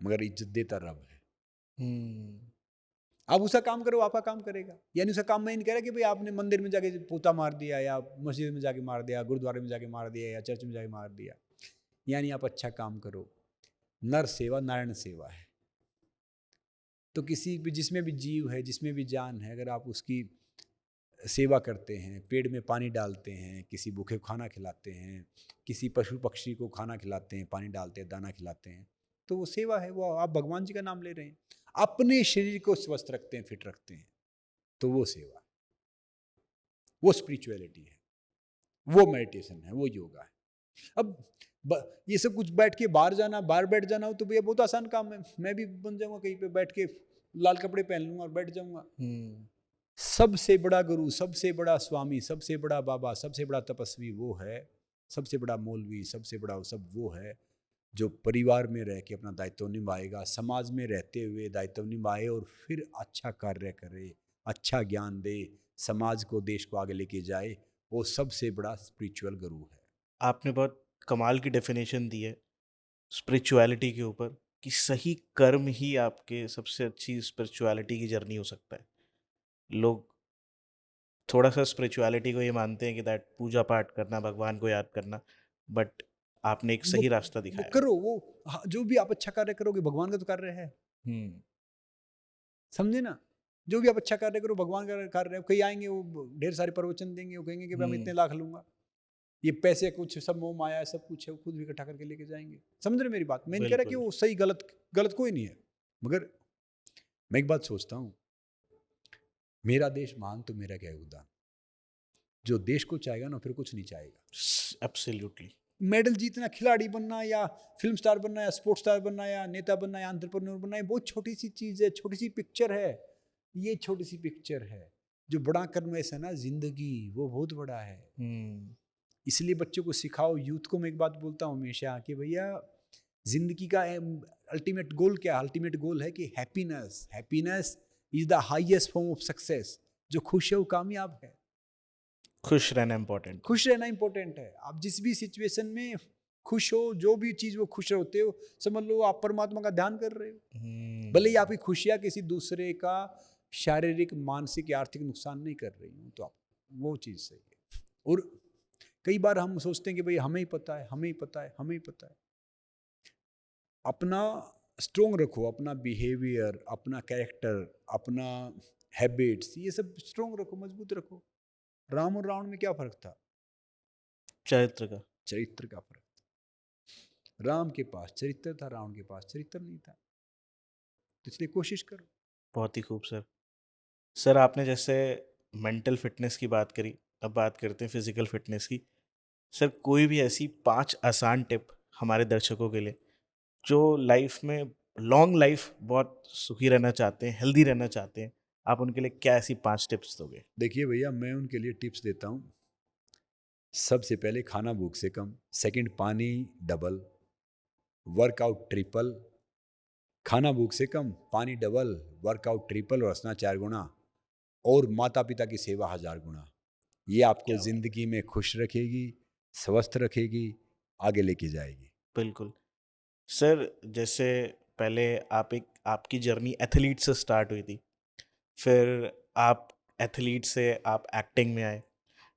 मगर इज़्ज़त देता रब है। हुँ, आप उसका काम करो, आपका काम करेगा। यानी उसका काम मैं नहीं कह रहा कि भाई आपने मंदिर में जाके पोता मार दिया या मस्जिद में जाके मार दिया, गुरुद्वारे में जाके मार दिया या चर्च में जाके मार दिया। यानी आप अच्छा काम करो। नर सेवा नारायण सेवा है। तो किसी भी, जिसमें भी जीव है, जिसमें भी जान है, अगर आप उसकी सेवा करते हैं, पेड़ में पानी डालते हैं, किसी भूखे को खाना खिलाते हैं, किसी पशु पक्षी को खाना खिलाते हैं, पानी डालते हैं, दाना खिलाते हैं, तो वो सेवा है, वो आप भगवान जी का नाम ले रहे हैं। अपने शरीर को स्वस्थ रखते हैं, फिट रखते हैं, तो वो सेवा है, वो स्पिरिचुअलिटी है, वो मेडिटेशन है, वो योगा है। अब ये सब कुछ बैठ के बाहर जाना, बाहर बैठ जाना हो तो भैया बहुत आसान काम है। मैं भी बन जाऊंगा कहीं पे बैठ के, लाल कपड़े पहन लूंगा और बैठ जाऊंगा। हुँ, सबसे बड़ा गुरु, सबसे बड़ा स्वामी, सबसे बड़ा बाबा, सबसे बड़ा तपस्वी वो है, सबसे बड़ा मौलवी, सबसे बड़ा वो सब वो है जो परिवार में रह के अपना दायित्व निभाएगा, समाज में रहते हुए दायित्व निभाए और फिर अच्छा कार्य करे, अच्छा ज्ञान दे, समाज को, देश को आगे लेके जाए। वो सबसे बड़ा स्पिरिचुअल गुरु है। आपने बहुत कमाल की डेफ़िनेशन दी है स्पिरिचुअलिटी के ऊपर कि सही कर्म ही आपके सबसे अच्छी स्पिरिचुअलिटी की जर्नी हो सकता है। लोग थोड़ा-सा स्पिरिचुअलिटी को ये मानते हैं कि दैट पूजा-पाठ करना, भगवान को याद करना, बट आपने एक वो सही रास्ता वो दिखाया है। करो, वो जो भी आप अच्छा कार्य करोगे भगवान का तो कार्य है। हुँ, समझे ना? जो भी आप अच्छा कार्य करो भगवान का कार्य है। कई आएँगे, वो ढेर सारे प्रवचन देंगे, वो कहेंगे कि भाई हम हुँ, इतने लाख लूँगा। ये पैसे कुछ सब मोह माया है, सब कुछ है, वो खुद भी इकट्ठा करके लेके जाएँगे। समझ रहे हैं मेरी बात? मैं नहीं कह रहा कि बिल्कुल। वो सही गलत, गलत कोई नहीं है। मगर मैं एक बात सोचता हूँ, मेरा देश महान तो मेरा क्या योगदान? जो देश को चाहेगा ना फिर कुछ नहीं चाहेगा। स एब्सोल्यूटली। मेडल जीतना, खिलाड़ी बनना या फ़िल्म स्टार बनना या स्पोर्ट्स स्टार बनना या नेता बनना या एंटरप्रेन्योर बनना, ये बहुत छोटी-सी चीज़ है, छोटी-सी पिक्चर है। ये छोटी-सी पिक्चर है। जो बड़ा कर्मवेश है ना ज़िंदगी, वो बहुत बड़ा है। हुँ, इसलिए बच्चों को सिखाओ, यूथ को मैं एक बात बोलता हूँ हमेशा कि भैया ज़िंदगी का अल्टीमेट गोल क्या है? अल्टीमेट गोल है कि happiness. Happiness is the highest form of success. जो खुश है वो कामयाब है। खुश रहना इम्पोर्टेंट है। खुश रहना इंपॉर्टेंट है। आप जिस भी सिचुएशन में खुश हो, जो भी चीज़ वो खुश होते हो, समझ लो आप परमात्मा का ध्यान कर रहे हो। भले ही हुँ, आपकी खुशियाँ किसी दूसरे का शारीरिक, मानसिक या आर्थिक नुकसान नहीं कर रही हो, तो आप वो चीज़ सही है। और कई बार हम सोचते हैं कि भई हमें ही पता है, हमें ही पता है, हमें ही पता है। अपना स्ट्रॉन्ग रखो, अपना बिहेवियर, अपना कैरेक्टर, अपना हैबिट्स, ये सब स्ट्रॉन्ग रखो, मजबूत रखो। राम और रावण में क्या फ़र्क था? चरित्र का। चरित्र का फर्क था। राम के पास चरित्र था, रावण के पास चरित्र नहीं था। तो इसलिए कोशिश करो। बहुत ही खूब सर। सर आपने जैसे मेंटल फिटनेस की बात करी, अब बात करते हैं फिजिकल फिटनेस की। सर कोई भी ऐसी 5 आसान टिप हमारे दर्शकों के लिए जो लाइफ में लॉन्ग लाइफ बहुत सुखी रहना चाहते हैं, हेल्दी रहना चाहते हैं, आप उनके लिए क्या ऐसी 5 टिप्स दोगे? देखिए भैया, मैं उनके लिए टिप्स देता हूँ। सबसे पहले खाना भूख से कम, सेकंड पानी डबल, वर्कआउट ट्रिपल। खाना भूख से कम, पानी डबल, वर्कआउट ट्रिपल और हंसना 4 गुना, और माता पिता की सेवा 1000 गुना। ये आपको क्या बात! जिंदगी में खुश रखेगी, स्वस्थ रखेगी, आगे लेके जाएगी। बिल्कुल। सर जैसे पहले आप एक आपकी जर्नी एथलीट से स्टार्ट हुई थी, फिर आप एथलीट से आप एक्टिंग में आए,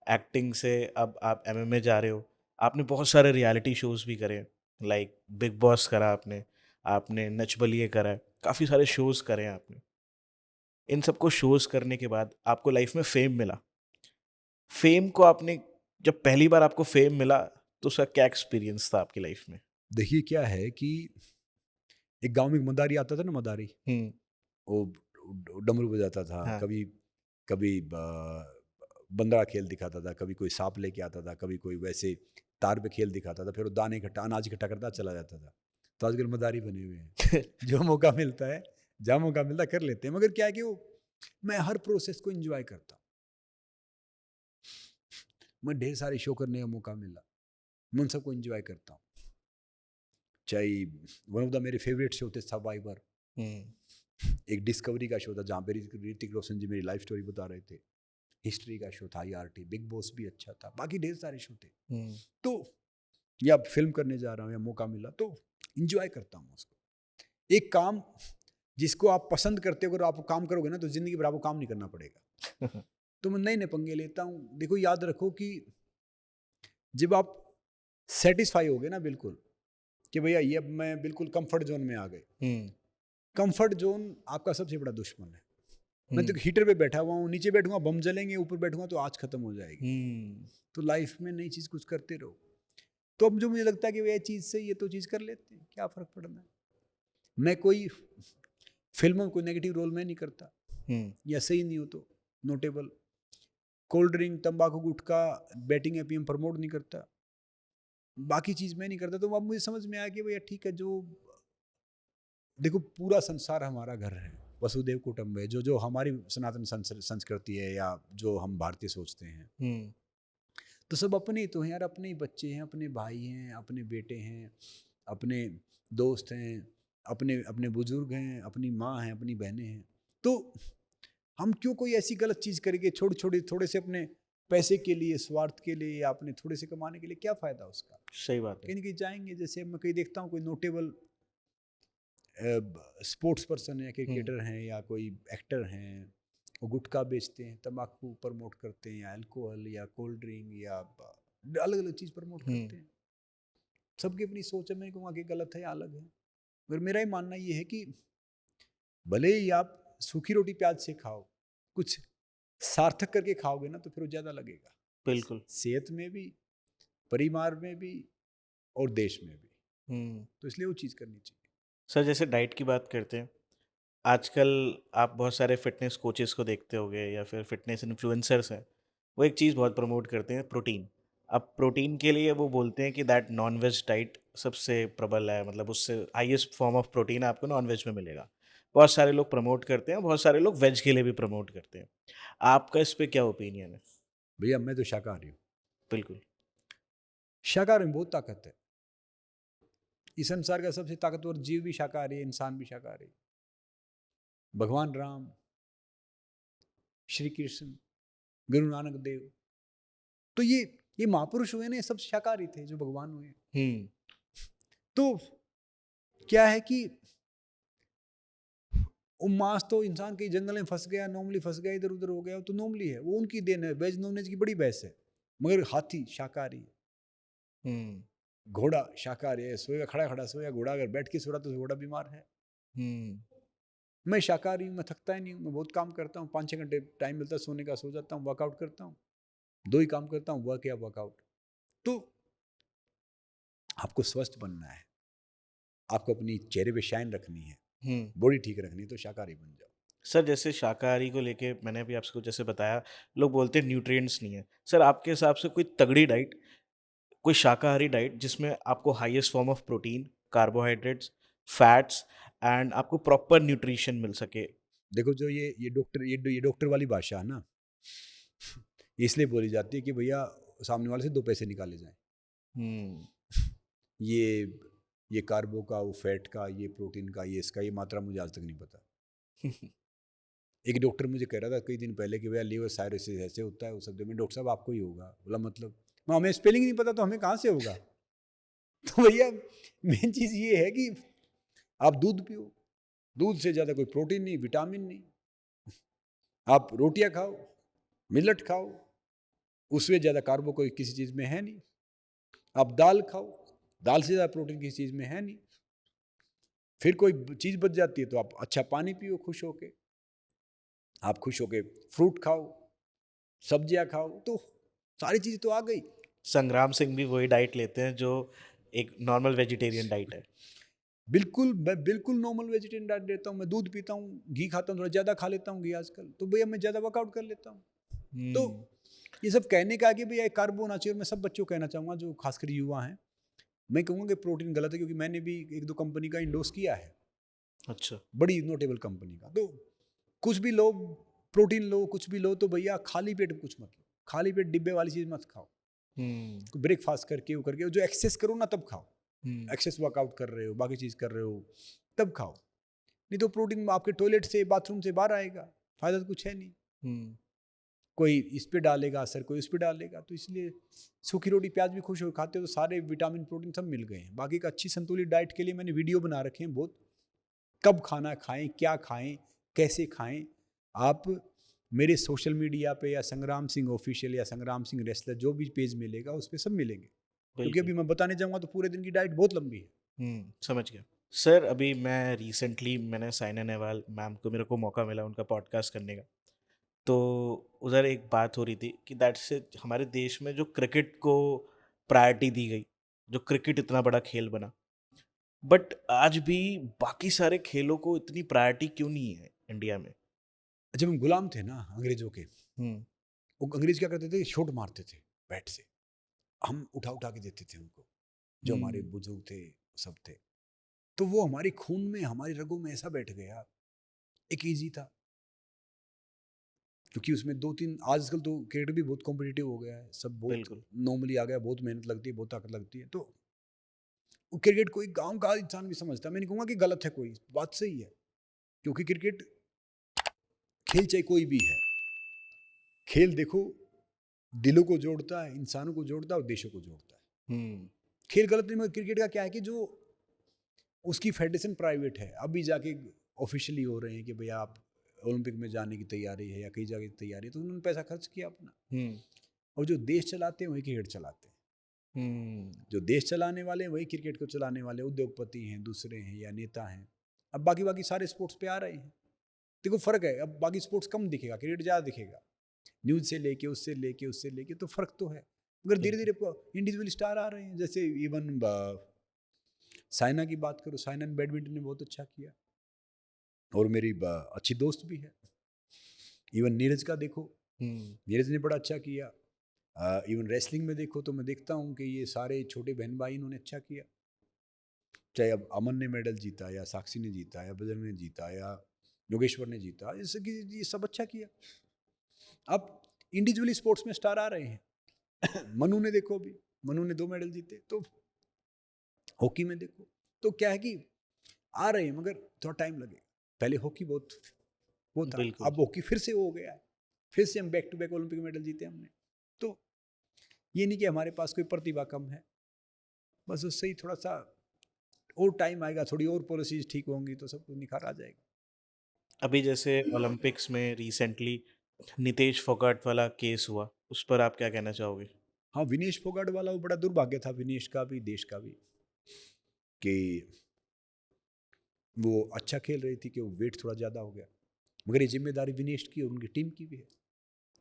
एक्टिंग से अब आप एमएमए जा रहे हो। आपने बहुत सारे रियलिटी शोज़ भी करे, लाइक बिग बॉस करा आपने, आपने नच बलिए करा है, काफ़ी सारे शोज़ करे हैं आपने। इन सबको शोज़ करने के बाद आपको लाइफ में फ़ेम मिला। फ़ेम को आपने जब पहली बार आपको फ़ेम मिला, तो उसका क्या एक्सपीरियंस था आपकी लाइफ में? देखिए क्या है कि एक गांव में एक मदारी आता था ना, मदारी। हुँ, वो डमरू बजाता था, हाँ। कभी कभी बंदरा खेल दिखाता था, कभी कोई सांप लेके आता था, कभी कोई वैसे तार पे खेल दिखाता था, फिर वो दाने इकट्ठा अनाज इकट्ठा करता चला जाता था। तो आजकल मदारी बने हुए हैं। जो मौका मिलता है, जहाँ मौका मिलता है कर लेते हैं, मगर क्या है कि वो, मैं हर प्रोसेस को एंजॉय करता हूँ। मैं ढेर सारे शो करने का मौका मिला, मैं उन सबको एंजॉय करता हूँ। चाहे वन ऑफ द मेरे फेवरेट शो थे सर्वाइवर। हुँ, एक डिस्कवरी का शो था जहाँ पे ऋतिक रोशन जी मेरी लाइफ स्टोरी बता रहे थे। हिस्ट्री का शो था IRT, बिग बॉस भी अच्छा था, बाकी ढेर सारे शो थे। हुँ, तो या फिल्म करने जा रहा हूँ या मौका मिला तो इंजॉय करता हूँ उसको। एक काम जिसको आप पसंद करते हो, अगर आप काम करोगे ना तो जिंदगी भर आपको काम नहीं करना पड़ेगा। तो मैं नए नए पंगे लेता हूँ। देखो याद रखो कि जब आप सेटिस्फाई हो गए ना बिल्कुल, कि भैया ये अब मैं बिल्कुल कंफर्ट जोन में आ गए। हुँ, कंफर्ट जोन आपका सबसे बड़ा दुश्मन है। मैं तो हुँ, हीटर पे बैठा हुआ हूँ, नीचे बैठूंगा बम जलेंगे, ऊपर बैठूंगा तो आज खत्म हो जाएगी। हुँ, तो लाइफ में नई चीज कुछ करते रहो। तो अब जो मुझे लगता है कि ये चीज से ये तो चीज कर लेते हैं, क्या फर्क पड़ना है। मैं कोई फिल्म में कोई नेगेटिव रोल में नहीं करता, हुँ, या सही नहीं हो तो नोटेबल। कोल्ड ड्रिंक, तंबाकू, गुटखा, बैटिंग एपीएम प्रमोट नहीं करता, बाकी चीज मैं नहीं करता। तो अब मुझे समझ में आया कि भैया ठीक है, जो देखो पूरा संसार हमारा घर है, वसुदेव कुटुंब है, जो जो हमारी सनातन संस्कृति है या जो हम भारतीय सोचते हैं। हुँ, तो सब अपने ही तो हैं यार, अपने ही बच्चे हैं, अपने भाई हैं, अपने बेटे हैं, अपने दोस्त हैं, अपने अपने बुजुर्ग हैं, अपनी माँ हैं, अपनी बहनें हैं। तो हम क्यों कोई ऐसी गलत चीज़ करेंगे, छोटे छोटे थोड़े से अपने पैसे के लिए, स्वार्थ के लिए, या अपने थोड़े से कमाने के लिए, क्या फ़ायदा उसका। सही बात है। कहीं ना कहीं जाएंगे, जैसे मैं कहीं देखता हूँ कोई नोटेबल स्पोर्ट्स पर्सन है, हुँ, क्रिकेटर हैं या कोई एक्टर हैं, वो गुटखा बेचते हैं, तंबाकू प्रमोट करते हैं, या अल्कोहल या कोल्ड ड्रिंक या अलग अलग चीज़ प्रमोट हुँ, करते हैं। सबकी अपनी सोच है, मैं कहूँगा कि गलत है या अलग है। मगर मेरा ही मानना ये है कि भले ही आप सूखी रोटी प्याज से खाओ, कुछ सार्थक करके खाओगे ना तो फिर वो ज़्यादा लगेगा, बिल्कुल। सेहत में भी, परिवार में भी, और देश में भी। हुँ। तो इसलिए वो चीज़ करनी चाहिए। सर जैसे डाइट की बात करते हैं, आजकल आप बहुत सारे फ़िटनेस कोचेज़ को देखते होंगे या फिर फ़िटनेस इन्फ्लुएंसर्स हैं, वो एक चीज़ बहुत प्रमोट करते हैं प्रोटीन। अब प्रोटीन के लिए वो बोलते हैं कि दैट नॉन-वेज डाइट सबसे प्रबल है, मतलब उससे हाईएस्ट फॉर्म ऑफ प्रोटीन आपको नॉन-वेज में मिलेगा। बहुत सारे लोग प्रमोट करते हैं, बहुत सारे लोग वेज के लिए भी प्रमोट करते हैं। आपका इस पे क्या ओपिनियन है? भैया मैं तो शाकाहारी हूँ। बिल्कुल। शाकाहारी में बहुत ताकत है। इस संसार का सबसे ताकतवर जीव भी शाकाहारी है, इंसान भी शाकाहारी है। भगवान राम, श्री कृष्ण, गुरु नानक देव, तो ये महापुरुष हुए ना, ये सब शाकाहारी थे जो भगवान हुए। हुँ, तो क्या है कि वो मांस तो इंसान के जंगल में फंस गया, नॉर्मली फंस गया, इधर उधर हो गया, तो नॉर्मली है, वो उनकी देन है। वेज नॉन वेज की बड़ी बहस है। मगर हाथी शाकाहारी है, हुँ, घोड़ा शाकाहारी है, सोएगा खड़ा खड़ा सोएगा, घोड़ा अगर बैठ के सो रहा तो घोड़ा बीमार है। हुँ, मैं शाकाहारी हूँ, मैं थकता ही नहीं हूँ, मैं बहुत काम करता हूँ, 5-6 घंटे टाइम मिलता है सोने का, सो जाता हूँ, वर्कआउट करता हूँ। दो ही काम करता हूँ, वर्क या वर्कआउट। तो आपको स्वस्थ बनना है, आपको अपनी चेहरे पे शाइन रखनी है, हुँ। बॉडी ठीक रखनी है, तो शाकाहारी बन जाओ। सर जैसे शाकाहारी को लेके मैंने अभी आपको जैसे बताया, लोग बोलते हैं न्यूट्रिएंट्स नहीं है। सर आपके हिसाब से कोई तगड़ी डाइट, कोई शाकाहारी डाइट जिसमें आपको highest form of protein, carbohydrates, fats and आपको प्रॉपर न्यूट्रिशन मिल सके? देखो जो ये डॉक्टर वाली भाषा है ना, इसलिए बोली जाती है कि भैया सामने वाले से 2 पैसे निकाले जाएँ। हुँ। ये ये कार्बो का, वो फैट का, ये प्रोटीन का, ये इसका, ये मात्रा मुझे आज तक नहीं पता। एक डॉक्टर मुझे कह रहा था कई दिन पहले कि भैया लीवर साइरोसिस ऐसे होता है, वो सब। में डॉक्टर साहब आपको ही होगा। बोला मतलब? हमें स्पेलिंग नहीं पता तो हमें कहाँ से होगा? तो भैया मेन चीज़ ये है कि आप दूध पियो, दूध से ज़्यादा कोई प्रोटीन नहीं, विटामिन नहीं। आप रोटियां खाओ, मिलेट खाओ, उससे ज़्यादा कार्बो कोई किसी चीज़ में है नहीं। आप दाल खाओ, दाल से ज़्यादा प्रोटीन किसी चीज़ में है नहीं। फिर कोई चीज़ बच जाती है तो आप अच्छा पानी पियो खुश होके, आप खुश होके फ्रूट खाओ, सब्जियां खाओ, तो सारी चीज़ तो आ गई। संग्राम सिंह भी वही डाइट लेते हैं जो एक नॉर्मल वेजिटेरियन डाइट है। बिल्कुल, मैं बिल्कुल नॉर्मल वेजिटेरियन डाइट लेता हूँ। मैं दूध पीता हूँ, घी खाता हूँ, थोड़ा ज़्यादा खा लेता हूँ घी आजकल, तो भैया मैं ज़्यादा वर्कआउट कर लेता हूँ। तो हुँ। ये सब कहने का कि भैया एक कार्ब होना चाहिए, और मैं सब बच्चों को कहना चाहूँगा जो खासकर युवा हैं, मैं कहूँगा कि प्रोटीन गलत है, क्योंकि मैंने भी 1-2 कंपनी का एंडोर्स किया है, अच्छा। बड़ी नोटेबल कंपनी का। तो कुछ भी लो, प्रोटीन लो, कुछ भी लो, तो भैया खाली पेट कुछ मत लो। खाली पेट डिब्बे वाली चीज़ मत खाओ। हुँ। ब्रेकफास्ट करके वो करके जो एक्सेस करो ना तब खाओ। हुँ। एक्सेस वर्कआउट कर रहे हो, बाकी चीज़ कर रहे हो, तब खाओ। नहीं तो प्रोटीन आपके टॉयलेट से, बाथरूम से बाहर आएगा, फ़ायदा तो कुछ है नहीं। हुँ। कोई इस पे डालेगा असर, कोई उस पे डालेगा, तो इसलिए सूखी रोटी प्याज भी खुश होकर खाते हो तो सारे विटामिन प्रोटीन सब मिल गए हैं। बाकी एक अच्छी संतुलित डाइट के लिए मैंने वीडियो बना रखे हैं बहुत, कब खाना खाएं, क्या खाएं, कैसे खाएं। आप मेरे सोशल मीडिया पे या संग्राम सिंह ऑफिशियल या संग्राम सिंह रेसलर जो भी पेज मिलेगा उस पर सब मिलेंगे, क्योंकि बिल्कुल। अभी मैं बताने जाऊंगा तो पूरे दिन की डाइट बहुत लंबी है। समझ गया। सर अभी मैं रिसेंटली मैंने साइना नेहवाल मैम को, मेरे को मौका मिला उनका पॉडकास्ट करने का। तो उधर एक बात हो रही थी कि दैट से हमारे देश में जो क्रिकेट को प्रायोरिटी दी गई, जो क्रिकेट इतना बड़ा खेल बना, बट आज भी बाकी सारे खेलों को इतनी प्रायोरिटी क्यों नहीं है इंडिया में? जब हम गुलाम थे ना अंग्रेजों के, हुँ। वो अंग्रेज क्या करते थे, शॉट मारते थे बैट से, हम उठा उठा के देते थे उनको, जो हमारे हुँ। बुजुर्ग थे सब थे। तो वो हमारे खून में, हमारी रगों में ऐसा बैठ गया, एक ईजी था। क्योंकि उसमें 2-3, आजकल तो क्रिकेट भी बहुत कॉम्पिटिटिव हो गया है, सब बहुत बिल्कुल। नॉर्मली आ गया, बहुत मेहनत लगती है, बहुत ताकत लगती है। तो वो क्रिकेट कोई गाँव का इंसान भी समझता है। मैं नहीं कहूँगा कि गलत है, कोई बात सही है, क्योंकि क्रिकेट खेल चाहे कोई भी है, खेल देखो दिलों को जोड़ता है, इंसानों को जोड़ता है और देशों को जोड़ता है। हुँ। खेल गलत नहीं, मगर क्रिकेट का क्या है कि जो उसकी फेडरेशन प्राइवेट है, अभी जाके ऑफिशियली हो रहे हैं कि भैया आप ओलंपिक में जाने की तैयारी है या कई जगह की तैयारी है, तो उन्होंने पैसा खर्च किया अपना। हुँ। और जो देश चलाते हैं वही क्रिकेट चलाते हैं। हुँ। जो देश चलाने वाले हैं वही क्रिकेट को चलाने वाले, उद्योगपति हैं, दूसरे हैं या नेता हैं। अब बाकी बाकी सारे स्पोर्ट्स पे आ रहे हैं। देखो फर्क है, अब बाकी स्पोर्ट्स कम दिखेगा, क्रिकेट ज़्यादा दिखेगा, न्यूज़ से लेके उससे लेके, तो फर्क तो है। मगर धीरे बिल्कुल। धीरे इंडिविजुअल स्टार आ रहे हैं, जैसे इवन साइना की बात करो, साइना ने बैडमिंटन में बहुत अच्छा किया, और मेरी अच्छी दोस्त भी है। इवन नीरज का देखो, हुँ। नीरज ने बड़ा अच्छा किया। इवन रेसलिंग में देखो तो मैं देखता हूँ कि ये सारे छोटे बहन भाई इन्होंने अच्छा किया, चाहे अब अमन ने मेडल जीता या साक्षी ने जीता या बजरंग ने जीता या योगेश्वर ने जीता, जैसे कि ये सब अच्छा किया। अब इंडिविजुअली स्पोर्ट्स में स्टार आ रहे हैं। मनु ने देखो, अभी मनु ने 2 मेडल जीते। तो हॉकी में देखो, तो क्या है कि आ रहे हैं, मगर थोड़ा टाइम लगेगा। पहले हॉकी बहुत वो था, बिल्कुल। अब हॉकी फिर से हो गया है, फिर से हम back to back Olympic medal जीते हमने। तो ये नहीं कि हमारे पास कोई प्रतिभा कम है, बस उससे ही थोड़ा सा और टाइम आएगा, थोड़ी और पॉलिसीज ठीक होंगी तो सब कुछ निखार आ जाएगा। अभी जैसे ओलंपिक्स में रिसेंटली नितेश फोगाट वाला केस हुआ, उस पर आप क्या कहना चाहोगे? हाँ, विनेश फोगाट वाला वो बड़ा दुर्भाग्य था, विनेश का भी देश का भी, कि वो अच्छा खेल रही थी कि वो वेट थोड़ा ज़्यादा हो गया। मगर ये जिम्मेदारी विनेश की और उनकी टीम की भी है,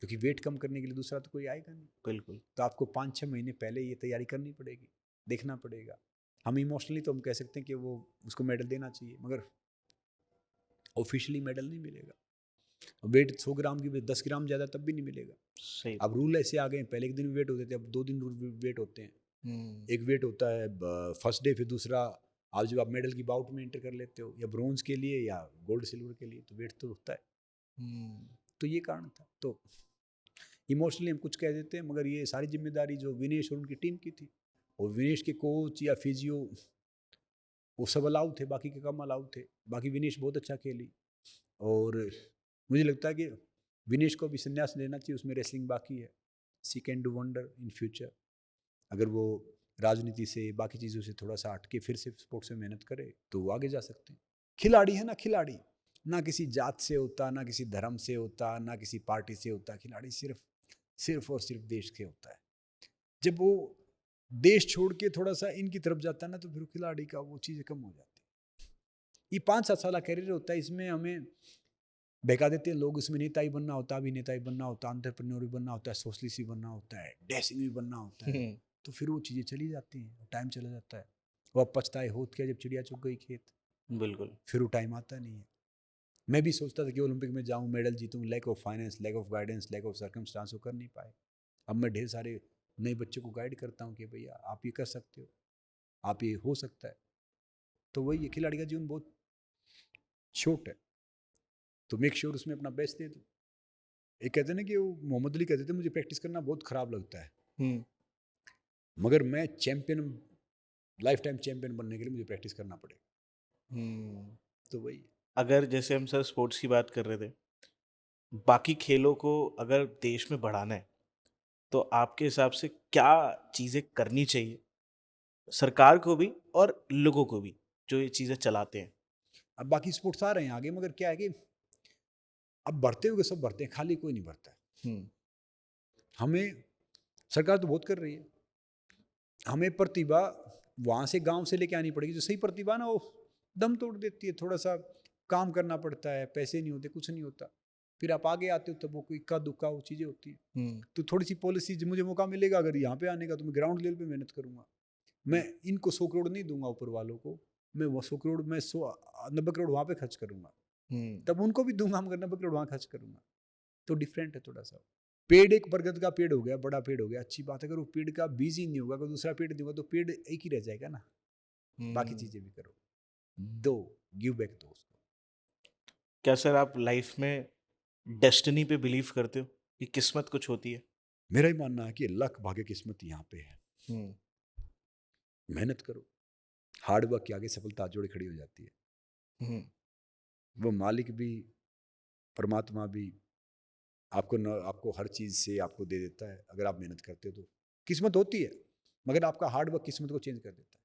क्योंकि वेट कम करने के लिए दूसरा तो कोई आएगा नहीं। बिल्कुल। तो आपको 5-6 महीने पहले ये तैयारी करनी पड़ेगी। देखना पड़ेगा। हम इमोशनली तो हम कह सकते हैं कि वो उसको मेडल देना चाहिए, मगर ऑफिशियली मेडल नहीं मिलेगा। वेट 100 ग्राम की 10 ग्राम ज़्यादा तब भी नहीं मिलेगा। सही अब बात। रूल ऐसे आ गए हैं, पहले एक दिन वेट होते थे, अब 2 दिन वेट होते हैं। हुँ, एक वेट होता है फर्स्ट डे, फिर दूसरा आप जब आप मेडल की बाउट में एंटर कर लेते हो, या ब्रोंज के लिए या गोल्ड सिल्वर के लिए, तो वेट तो होता है। हुँ, तो ये कारण था। तो इमोशनली हम कुछ कह देते हैं, मगर ये सारी जिम्मेदारी जो विनेश और उनकी टीम की थी, और विनेश के कोच या फिजियो वो सब अलाउ थे, बाकी के कम अलाउ थे। बाकी विनेश बहुत अच्छा खेली, और मुझे लगता है कि विनेश को भी संन्यास लेना चाहिए, उसमें रेसलिंग बाकी है। She can do wonder in future. अगर वो राजनीति से बाकी चीज़ों से थोड़ा सा हटके फिर से स्पोर्ट्स में मेहनत करे तो वो आगे जा सकते हैं। खिलाड़ी है ना, खिलाड़ी ना किसी जात से होता, ना किसी धर्म से होता, ना किसी पार्टी से होता। खिलाड़ी सिर्फ सिर्फ और सिर्फ देश से होता है। जब वो देश छोड़ के थोड़ा सा इनकी तरफ जाता है ना, तो फिर खिलाड़ी का वो चीज़ें कम हो जाती है। ये 5-7 साल कैरियर होता है, इसमें हमें बहका देते हैं लोग। इसमें नेता ही बनना होता है, अभिनेता ही बनना होता है, एंटरप्रेन्योर भी बनना होता है, सोशलिस्ट भी बनना होता है, डैशिंग भी बनना होता है। हुँ, तो फिर वो चीज़ें चली जाती हैं, टाइम चला जाता है। वो अब पछताए होत क्या, जब चिड़िया चुग गई खेत। बिल्कुल। फिर वो टाइम आता नहीं है। मैं भी सोचता था कि ओलंपिक में जाऊं, मेडल जीतूं, lack of finance, lack of guidance, lack of circumstances, वो कर नहीं पाए। अब मैं ढेर सारे नए बच्चों को गाइड करता हूँ कि भैया आप ये कर सकते हो, आप ये हो सकता है। तो वही है, खिलाड़ी का जीवन बहुत शॉर्ट है, तो मेक श्योर उसमें अपना बेस्ट दे दो। एक कहते हैं ना कि वो मोहम्मद अली कहते थे मुझे प्रैक्टिस करना बहुत खराब लगता है, हुँ, मगर मैं चैंपियन, लाइफ टाइम चैंपियन बनने के लिए मुझे प्रैक्टिस करना पड़ेगा। हुँ। तो वही है। अगर जैसे हम सर स्पोर्ट्स की बात कर रहे थे, बाकी खेलों को अगर देश में बढ़ाना है, तो आपके हिसाब से क्या चीज़ें करनी चाहिए? सरकार को भी और लोगों को भी, जो ये चीज़ें चलाते हैं? अब बाकी स्पोर्ट्स आ रहे हैं आगे, मगर क्या है कि अब बढ़ते हुए सब बढ़ते हैं, खाली कोई नहीं बढ़ता है। हुँ, हमें सरकार तो बहुत कर रही है, हमें प्रतिभा वहाँ से गांव से लेके आनी पड़ेगी। जो सही प्रतिभा ना, वो दम तोड़ देती है। थोड़ा सा काम करना पड़ता है, पैसे नहीं होते, कुछ नहीं होता। फिर आप आगे आते हो तब वो कोई इक्का दुक्का वो चीज़ें होती हैं। हुँ, तो थोड़ी सी पॉलिसी, मुझे मौका मिलेगा अगर यहाँ पे आने का, तो मैं ग्राउंड लेवल पे मेहनत करूंगा। मैं इनको 100 करोड़ नहीं दूंगा ऊपर वालों को, मैं वो 100 करोड़, मैं 90 करोड़ वहाँ पे खर्च करूंगा। हुँ, तब उनको भी दूंगा, मगर 90 करोड़ वहाँ खर्च करूंगा। तो डिफरेंट है थोड़ा सा। पेड़ एक बरगद का पेड़ हो गया, बड़ा पेड़ हो गया, अच्छी बात है। अगर वो पेड़ का बीज ही नहीं होगा, अगर दूसरा पेड़ नहीं होगा, तो पेड़ एक ही रह जाएगा ना। बाकी हुँ। चीजें भी करो, दो, गिव बैक दो उसको। क्या सर आप लाइफ़ में डेस्टिनी पे बिलीव करते हो कि किस्मत कुछ होती है? मेरा ही मानना है कि लक भाग्य किस्मत यहाँ पे है। हुँ, मेहनत करो, हार्ड वर्क के आगे सफलता जोड़े खड़ी हो जाती है। हुँ, वो मालिक भी, परमात्मा भी आपको न, आपको हर चीज़ से आपको दे देता है अगर आप मेहनत करते हो तो। किस्मत होती है, मगर आपका हार्ड वर्क किस्मत को चेंज कर देता है।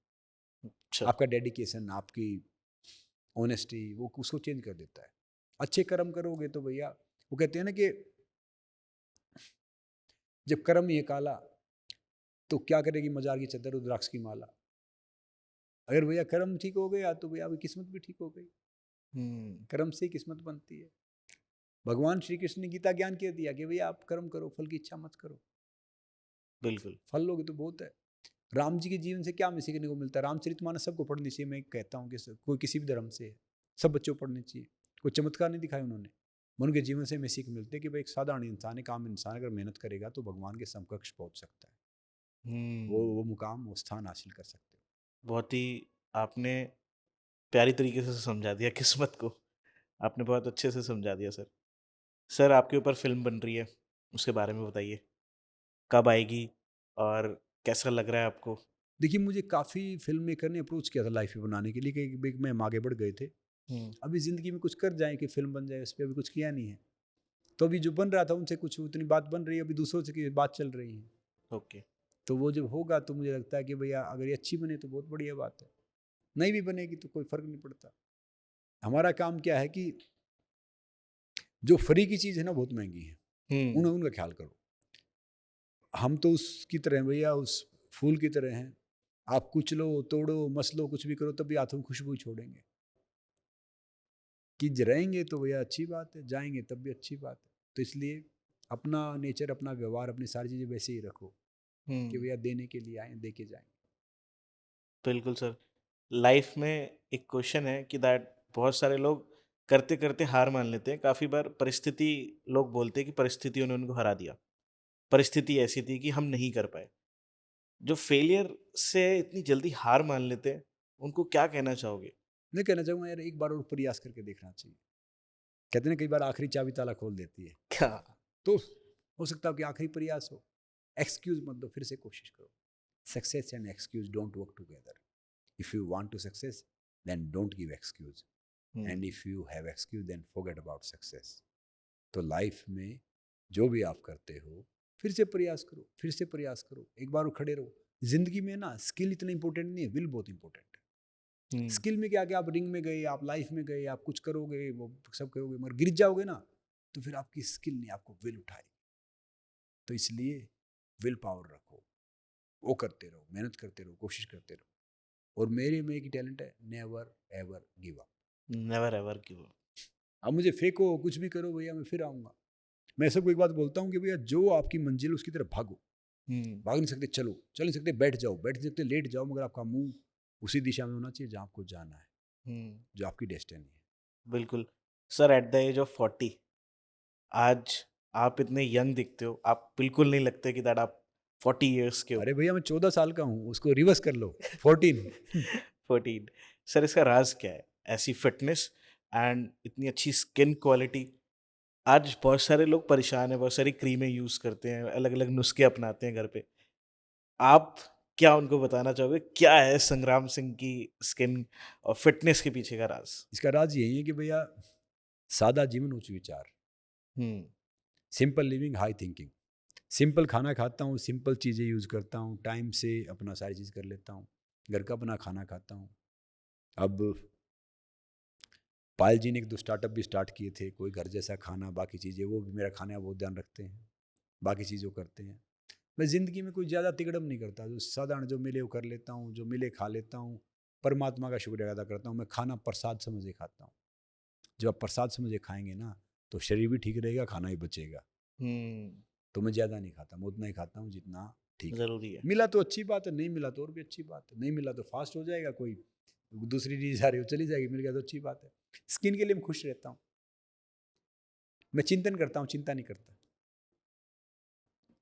अच्छा। आपका डेडिकेशन, आपकी ऑनेस्टी, वो उसको चेंज कर देता है। अच्छे कर्म करोगे तो भैया, वो कहते हैं ना कि जब कर्म ये काला, तो क्या करेगी मजार की चद्दर रुद्राक्ष की माला। अगर भैया कर्म ठीक हो गया तो भैया आपकी किस्मत भी ठीक हो गई। हुँ, कर्म से ही किस्मत बनती है। भगवान श्री कृष्ण ने गीता ज्ञान कह दिया कि भैया आप कर्म करो, फल की इच्छा मत करो। बिल्कुल। फल लोगे तो बहुत है। राम जी के जीवन से क्या हमें सीखने को मिलता है? रामचरितमानस सबको पढ़नी चाहिए। मैं कहता हूँ कि कोई किसी भी धर्म से है, सब बच्चों को पढ़नी चाहिए। कोई चमत्कार नहीं दिखाए उन्होंने, उनके जीवन से हमें सीख मिलती है कि भाई एक साधारण इंसान, एक आम इंसान अगर मेहनत करेगा तो भगवान के समकक्ष पहुंच सकता है। हुँ, वो मुकाम, वो स्थान हासिल कर सकते हो। बहुत ही आपने प्यारी तरीके से समझा दिया किस्मत को। आपने बहुत अच्छे से समझा दिया सर। सर आपके ऊपर फ़िल्म बन रही है, उसके बारे में बताइए? कब आएगी और कैसा लग रहा है आपको? देखिए, मुझे काफ़ी फिल्म मेकर ने अप्रोच किया था लाइफ में बनाने के लिए कि भाई मैं, हम आगे बढ़ गए थे, हुँ, अभी ज़िंदगी में कुछ कर जाएं कि फिल्म बन जाए। उस पर अभी कुछ किया नहीं है। तो अभी जो बन रहा था उनसे कुछ उतनी बात बन रही है, अभी दूसरों से की बात चल रही है। ओके। तो वो जब होगा तो मुझे लगता है कि भैया अगर ये अच्छी बने तो बहुत बढ़िया बात है, नहीं भी बनेगी तो कोई फ़र्क नहीं पड़ता। हमारा काम क्या है कि जो फ्री की चीज़ है ना बहुत महँगी है, हुँ, उनका ख़्याल करो। हम तो उसकी तरह हैं भैया, उस फूल की तरह हैं। आप कुचलो, तोड़ो, मसलो, कुछ भी करो, तब भी हाथों में खुशबू ही छोड़ेंगे। कि रहेंगे तो भैया अच्छी बात है, जाएँगे तब भी अच्छी बात है। तो इसलिए अपना नेचर, अपना व्यवहार, अपनी सारी चीज़ें वैसे ही रखो कि हुँ। भैया देने के लिए आए हैं, दे के जाएँगे। बिल्कुल सर। लाइफ में एक क्वेश्चन है कि दैट बहुत सारे लोग करते-करते हार मान लेते हैं। काफ़ी बार परिस्थिति लोग बोलते हैं कि परिस्थितियों ने उनको हरा दिया। परिस्थिति ऐसी थी कि हम नहीं कर पाए। जो फेलियर से इतनी जल्दी हार मान लेते हैं, उनको क्या कहना चाहोगे? मैं कहना चाहूँगा यार एक बार और प्रयास करके देखना चाहिए। कहते हैं ना कई बार आखिरी चाबी ताला खोल देती है। क्या? तो हो सकता है कि आखिरी प्रयास हो। एक्सक्यूज़ मत दो, फिर से कोशिश करो। Success and excuses don't work together. If you want to success then don't give excuses hmm, and if you have excuses then forget about success. तो लाइफ में जो भी आप करते हो, फिर से प्रयास करो, फिर से प्रयास करो, एक बार और खड़े रहो। ज़िंदगी में ना स्किल इतना इंपॉर्टेंट नहीं है, विल बहुत इंपॉर्टेंट है। हुँ, स्किल में क्या कि आप रिंग में गए, आप लाइफ में गए, आप कुछ करोगे, वो सब करोगे, मगर गिर जाओगे ना, तो फिर आपकी स्किल नहीं आपको विल उठाएगी। तो इसलिए विल पावर रखो, वो करते रहो, मेहनत करते रहो, कोशिश करते रहो। और मेरे में एक ही टैलेंट है, never ever give up. Never ever give up. अब मुझे फेंको, कुछ भी करो भैया, मैं फिर आऊँगा। मैं सबको एक बात बोलता हूँ कि भैया जो आपकी मंजिल है उसकी तरफ भागो। हुँ, भाग नहीं सकते चलो, चल नहीं सकते बैठ जाओ, बैठ नहीं सकते लेट जाओ, मगर आपका मुँह उसी दिशा में होना चाहिए जहाँ आपको जाना है, हुँ, जो आपकी डेस्टिनी है। बिल्कुल। Sir at the age of 40 आज आप इतने यंग दिखते हो। आप बिल्कुल नहीं लगते कि दैट आप 40 इयर्स के हो। अरे भैया मैं 14 साल का हूँ, उसको रिवर्स कर लो, 14। 14। सर इसका राज़ क्या है? ऐसी फिटनेस एंड इतनी अच्छी स्किन क्वालिटी। आज बहुत सारे लोग परेशान हैं, बहुत सारी क्रीमें यूज़ करते हैं, अलग-अलग नुस्खे अपनाते हैं घर पे। आप क्या उनको बताना चाहोगे? क्या है संग्राम सिंह की स्किन और फिटनेस के पीछे का राज़? इसका राज यही है कि भैया सादा जीवन उच्च विचार, हुँ, simple living high thinking. Simple खाना खाता हूँ, सिंपल चीज़ें यूज़ करता हूँ, टाइम से अपना सारी चीज़ कर लेता हूँ, घर का अपना खाना खाता हूँ। अब पायल जी ने एक दो स्टार्टअप भी स्टार्ट किए थे, कोई घर जैसा खाना, बाकी चीज़ें, वो भी मेरा खाने का बहुत ध्यान रखते हैं, बाकी चीज़ों करते हैं। मैं ज़िंदगी में कोई ज़्यादा तिकड़म नहीं करता, जो साधारण जो मिले वो कर लेता हूँ, जो मिले खा लेता हूँ, परमात्मा का शुक्रिया अदा करता हूँ। मैं खाना प्रसाद समझ के खाता हूँ। जब आप प्रसाद समझ के खाएंगे ना, तो शरीर भी ठीक रहेगा, खाना भी बचेगा। हुँ, तो मैं ज़्यादा नहीं खाता, मैं उतना ही खाता हूँ जितना ठीक है। ज़रूरी है। मिला तो अच्छी बात है, नहीं मिला तो और भी अच्छी बात है। नहीं मिला तो फास्ट हो जाएगा, कोई दूसरी चीज़ आ रही हो चली जाएगी, मिल गया तो अच्छी बात है। स्किन के लिए मैं खुश रहता हूँ, मैं चिंतन करता हूँ, चिंता नहीं करता,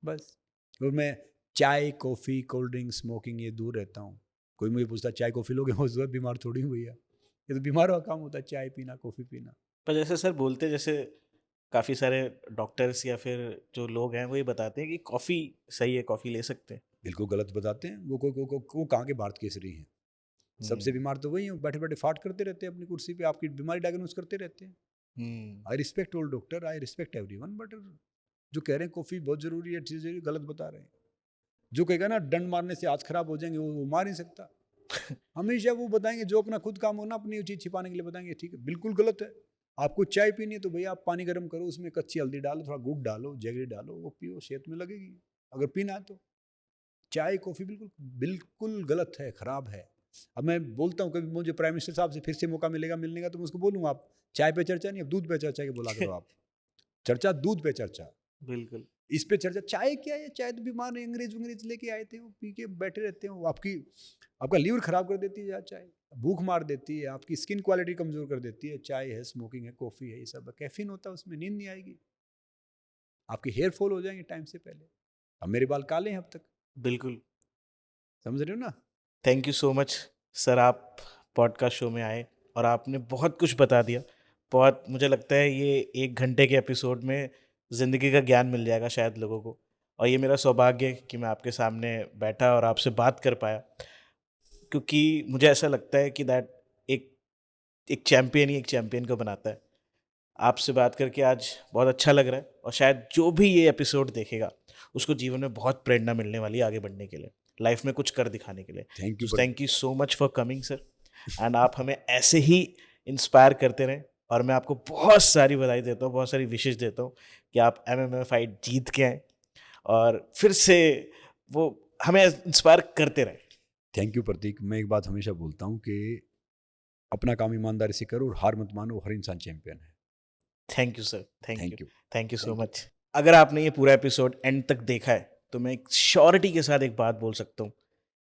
बस। और मैं चाय, कॉफ़ी, कोल्ड ड्रिंक, स्मोकिंग ये दूर रहता हूँ। कोई मुझे पूछता चाय कॉफ़ी लोगे, मैं उस वक्त बीमार थोड़ी हूँ भैया, ये तो बीमारों का काम होता है चाय पीना, कॉफ़ी पीना। पर जैसे सर बोलते हैं जैसे काफ़ी सारे डॉक्टर्स या फिर जो लोग हैं वो ये बताते हैं कि कॉफ़ी सही है, कॉफ़ी ले सकते हैं। बिल्कुल गलत बताते हैं, वो कहाँ के भारत केसरी हैं। सबसे हुँ, बीमार तो वही हैं, बैठे बैठे फाट करते रहते हैं अपनी कुर्सी पे, आपकी बीमारी डायग्नोस करते रहते हैं। हुँ, I respect all doctor, I respect everyone, but जो कह रहे हैं कॉफ़ी बहुत ज़रूरी है, चीज़ें गलत बता रहे हैं। जो कहेगा ना डंड मारने से हाथ खराब हो जाएंगे, वो मार नहीं सकता। हमेशा वो बताएंगे जो अपना खुद काम हो ना, अपनी चीज़ छिपाने के लिए बताएंगे, ठीक है बिल्कुल गलत है। आपको चाय पीनी है तो भैया आप पानी गर्म करो, उसमें कच्ची हल्दी डालो, थोड़ा गुड़ डालो, जैगरी डालो, वो पियो, सेहत में लगेगी। अगर पीना है तो चाय कॉफ़ी बिल्कुल बिल्कुल गलत है, खराब है। अब मैं बोलता हूँ कभी मुझे प्राइम मिनिस्टर साहब से फिर से मौका मिलेगा मिलने का, तो मैं उसको बोलूँगा आप चाय पे चर्चा नहीं, अब दूध पे चर्चा के बोला करो आप। चर्चा दूध पे चर्चा, बिल्कुल। इस पे चर्चा। चाय क्या है, चाय तो बीमार है, अंग्रेज अंग्रेज लेके आए थे, वो पी के बैठे रहते हैं, वो आपकी आपका लीवर खराब कर देती है यार चाय, भूख मार देती है, आपकी स्किन क्वालिटी कमजोर कर देती है। चाय है, स्मोकिंग है, कॉफ़ी है, ये सब कैफीन होता है उसमें, नींद नहीं आएगी, आपके हेयर फॉल हो जाएंगे टाइम से पहले। अब मेरे बाल काले हैं अब तक, बिल्कुल। समझ रहे हो ना। Thank you so much sir आप पॉडकास्ट शो में आए और आपने बहुत कुछ बता दिया। बहुत मुझे लगता है ये 1 घंटे के एपिसोड में ज़िंदगी का ज्ञान मिल जाएगा शायद लोगों को। और ये मेरा सौभाग्य है कि मैं आपके सामने बैठा और आपसे बात कर पाया। क्योंकि मुझे ऐसा लगता है कि दैट एक एक चैंपियन ही एक चैंपियन को बनाता है। आपसे बात करके आज बहुत अच्छा लग रहा है और शायद जो भी ये एपिसोड देखेगा, उसको जीवन में बहुत प्रेरणा मिलने वाली है आगे बढ़ने के लिए, लाइफ में कुछ कर दिखाने के लिए। थैंक यू तो thank you so much for coming sir and आप हमें ऐसे ही इंस्पायर करते रहें और मैं आपको बहुत सारी बधाई देता हूँ, बहुत सारी विशेष देता हूँ कि आप एमएमए फाइट जीत के आएँ और फिर से वो हमें इंस्पायर करते रहें। थैंक यू प्रतीक। मैं एक बात हमेशा बोलता हूँ कि अपना काम ईमानदारी से करो और हार मत मानो, हर इंसान चैंपियन है। Thank you sir, thank you. Thank you so thank you. Much. अगर आपने ये पूरा एपिसोड एंड तक देखा है, तो मैं एक श्योरिटी के साथ एक बात बोल सकता हूँ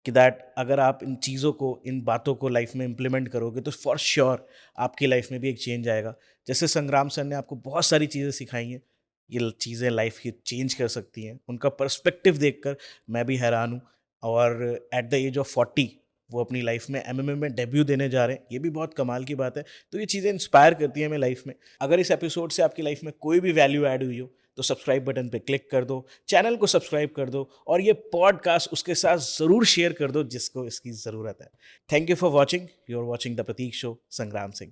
कि दैट अगर आप इन चीज़ों को, इन बातों को लाइफ में इम्प्लीमेंट करोगे तो फॉर श्योर आपकी लाइफ में भी एक चेंज आएगा। जैसे संग्राम सर ने आपको बहुत सारी चीज़ें सिखाई हैं, ये चीज़ें लाइफ की चेंज कर सकती हैं। उनका पर्सपेक्टिव देखकर मैं भी हैरान हूँ। और एट द एज ऑफ 40 वो अपनी लाइफ में एमएमए में डेब्यू देने जा रहे हैं, ये भी बहुत कमाल की बात है। तो ये चीज़ें इंस्पायर करती हैं हमें लाइफ में। अगर इस एपिसोड से आपकी लाइफ में कोई भी वैल्यू ऐड हुई हो तो सब्सक्राइब बटन पे क्लिक कर दो, चैनल को सब्सक्राइब कर दो और ये पॉडकास्ट उसके साथ ज़रूर शेयर कर दो जिसको इसकी ज़रूरत है। Thank you for watching. You are watching the Prateek show, Sangram Singh.